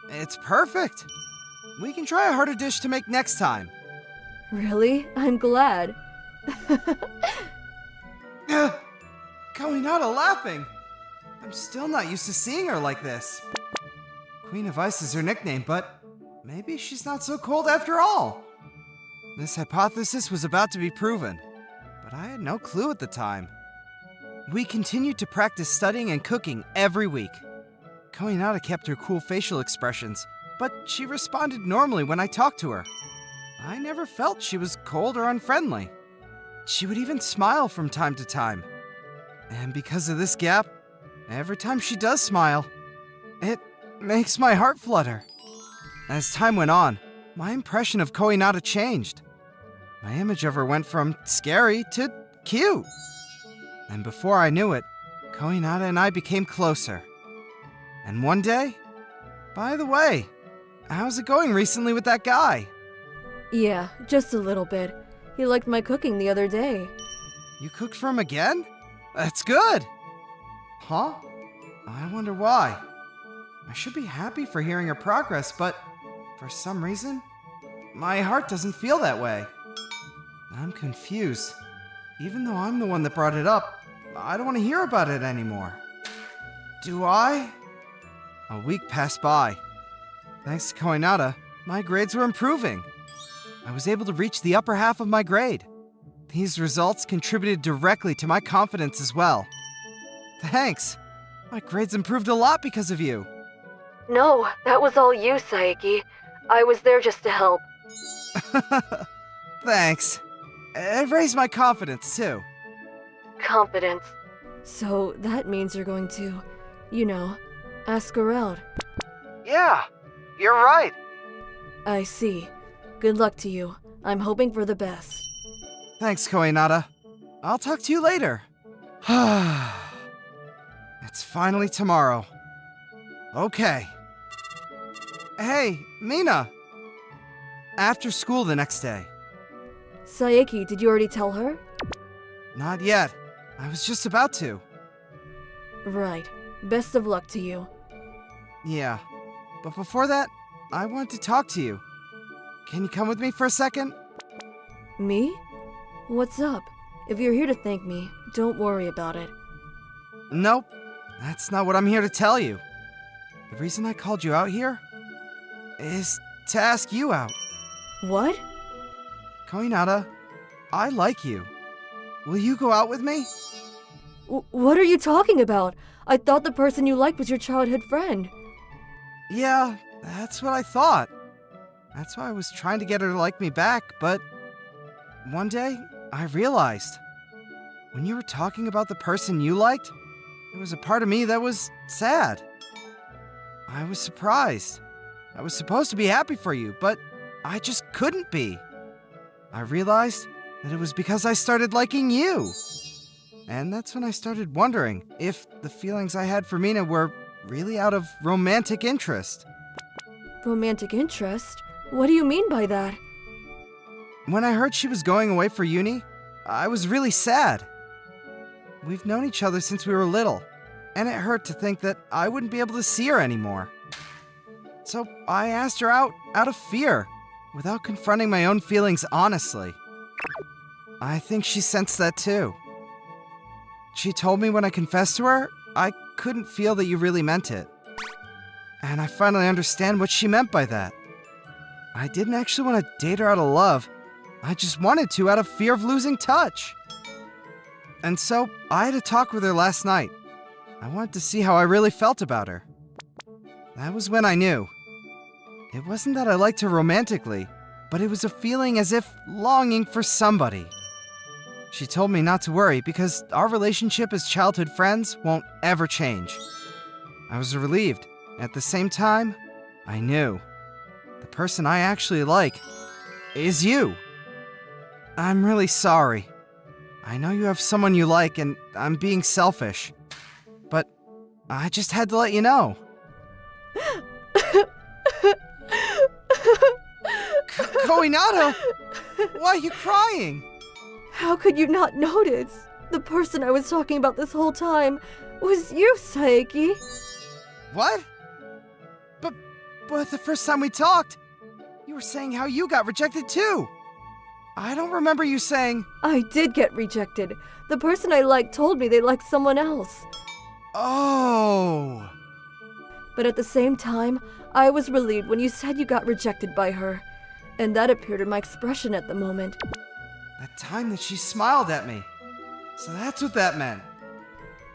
It's perfect. We can try a harder dish to make next time. Really? I'm glad. Koinata laughing. I'm still not used to seeing her like this. Queen of Ice is her nickname, but maybe she's not so cold after all. This hypothesis was about to be proven, but I had no clue at the time. We continued to practice studying and cooking every week. Koinata kept her cool facial expressions, but she responded normally when I talked to her. I never felt she was cold or unfriendly. She would even smile from time to time. And because of this gap, every time she does smile, it makes my heart flutter. As time went on, my impression of Koinata changed. My image of her went from scary to cute. And before I knew it, Koinata and I became closer. And one day, by the way, how's it going recently with that guy? Yeah, just a little bit. He liked my cooking the other day. You cooked for him again? That's good! Huh? I wonder why. I should be happy for hearing her progress, but for some reason, my heart doesn't feel that way. I'm confused. Even though I'm the one that brought it up, I don't want to hear about it anymore. Do I? A week passed by. Thanks to Koinata, my grades were improving. I was able to reach the upper half of my grade. These results contributed directly to my confidence as well. Thanks. My grades improved a lot because of you. No, that was all you, Saeki. I was there just to help. Thanks. It raised my confidence, too. Confidence. So that means you're going to, ask her out. Yeah, you're right. I see. Good luck to you. I'm hoping for the best. Thanks, Koinata. I'll talk to you later. It's finally tomorrow. Okay. Hey, Mina. After school the next day. Saeki, did you already tell her? Not yet. I was just about to. Right. Best of luck to you. Yeah. But before that, I want to talk to you. Can you come with me for a second? Me? What's up? If you're here to thank me, don't worry about it. Nope, that's not what I'm here to tell you. The reason I called you out here is to ask you out. What? Koinata, I like you. Will you go out with me? What are you talking about? I thought the person you liked was your childhood friend. Yeah, that's what I thought. That's why I was trying to get her to like me back, but one day I realized when you were talking about the person you liked, there was a part of me that was sad. I was surprised. I was supposed to be happy for you, but I just couldn't be. I realized that it was because I started liking you. And that's when I started wondering if the feelings I had for Mina were really out of romantic interest. Romantic interest? What do you mean by that? When I heard she was going away for uni, I was really sad. We've known each other since we were little, and it hurt to think that I wouldn't be able to see her anymore. So I asked her out of fear, without confronting my own feelings honestly. I think she sensed that too. She told me when I confessed to her, I couldn't feel that you really meant it. And I finally understand what she meant by that. I didn't actually want to date her out of love. I just wanted to out of fear of losing touch. And so I had a talk with her last night. I wanted to see how I really felt about her. That was when I knew. It wasn't that I liked her romantically, but it was a feeling as if longing for somebody. She told me not to worry because our relationship as childhood friends won't ever change. I was relieved. At the same time, I knew. The person I actually like is you. I'm really sorry. I know you have someone you like and I'm being selfish. But I just had to let you know. Koinata! Why are you crying? How could you not notice? The person I was talking about this whole time was you, Saeki. What? But the first time we talked, you were saying how you got rejected too. I don't remember you saying... I did get rejected. The person I liked told me they liked someone else. Oh. But at the same time, I was relieved when you said you got rejected by her. And that appeared in my expression at the moment. That time that she smiled at me. So that's what that meant.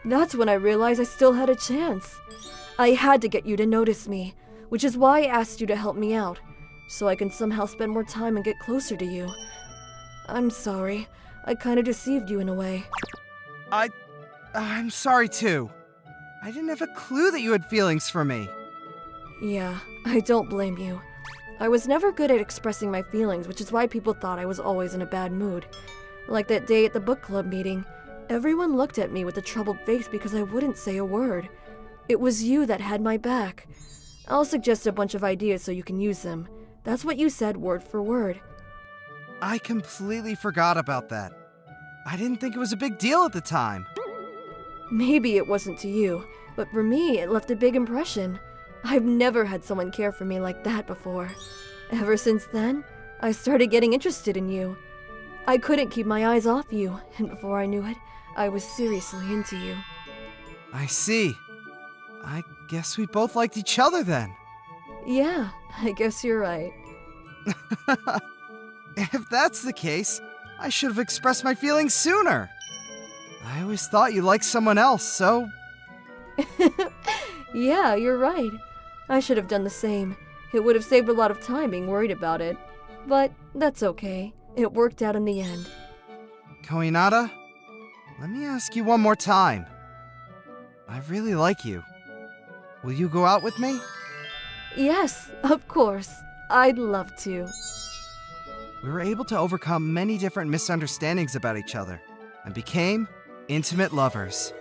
That's when I realized I still had a chance. I had to get you to notice me, which is why I asked you to help me out, so I can somehow spend more time and get closer to you. I'm sorry. I kind of deceived you in a way. I'm sorry too. I didn't have a clue that you had feelings for me. Yeah, I don't blame you. I was never good at expressing my feelings, which is why people thought I was always in a bad mood. Like that day at the book club meeting, everyone looked at me with a troubled face because I wouldn't say a word. It was you that had my back. I'll suggest a bunch of ideas so you can use them. That's what you said word for word. I completely forgot about that. I didn't think it was a big deal at the time. Maybe it wasn't to you, but for me, it left a big impression. I've never had someone care for me like that before. Ever since then, I started getting interested in you. I couldn't keep my eyes off you, and before I knew it, I was seriously into you. I see. I guess we both liked each other then. Yeah, I guess you're right. If that's the case, I should have expressed my feelings sooner. I always thought you liked someone else, so... Yeah, you're right. I should have done the same. It would have saved a lot of time being worried about it. But that's okay. It worked out in the end. Koinata, let me ask you one more time. I really like you. Will you go out with me? Yes, of course. I'd love to. We were able to overcome many different misunderstandings about each other and became intimate lovers.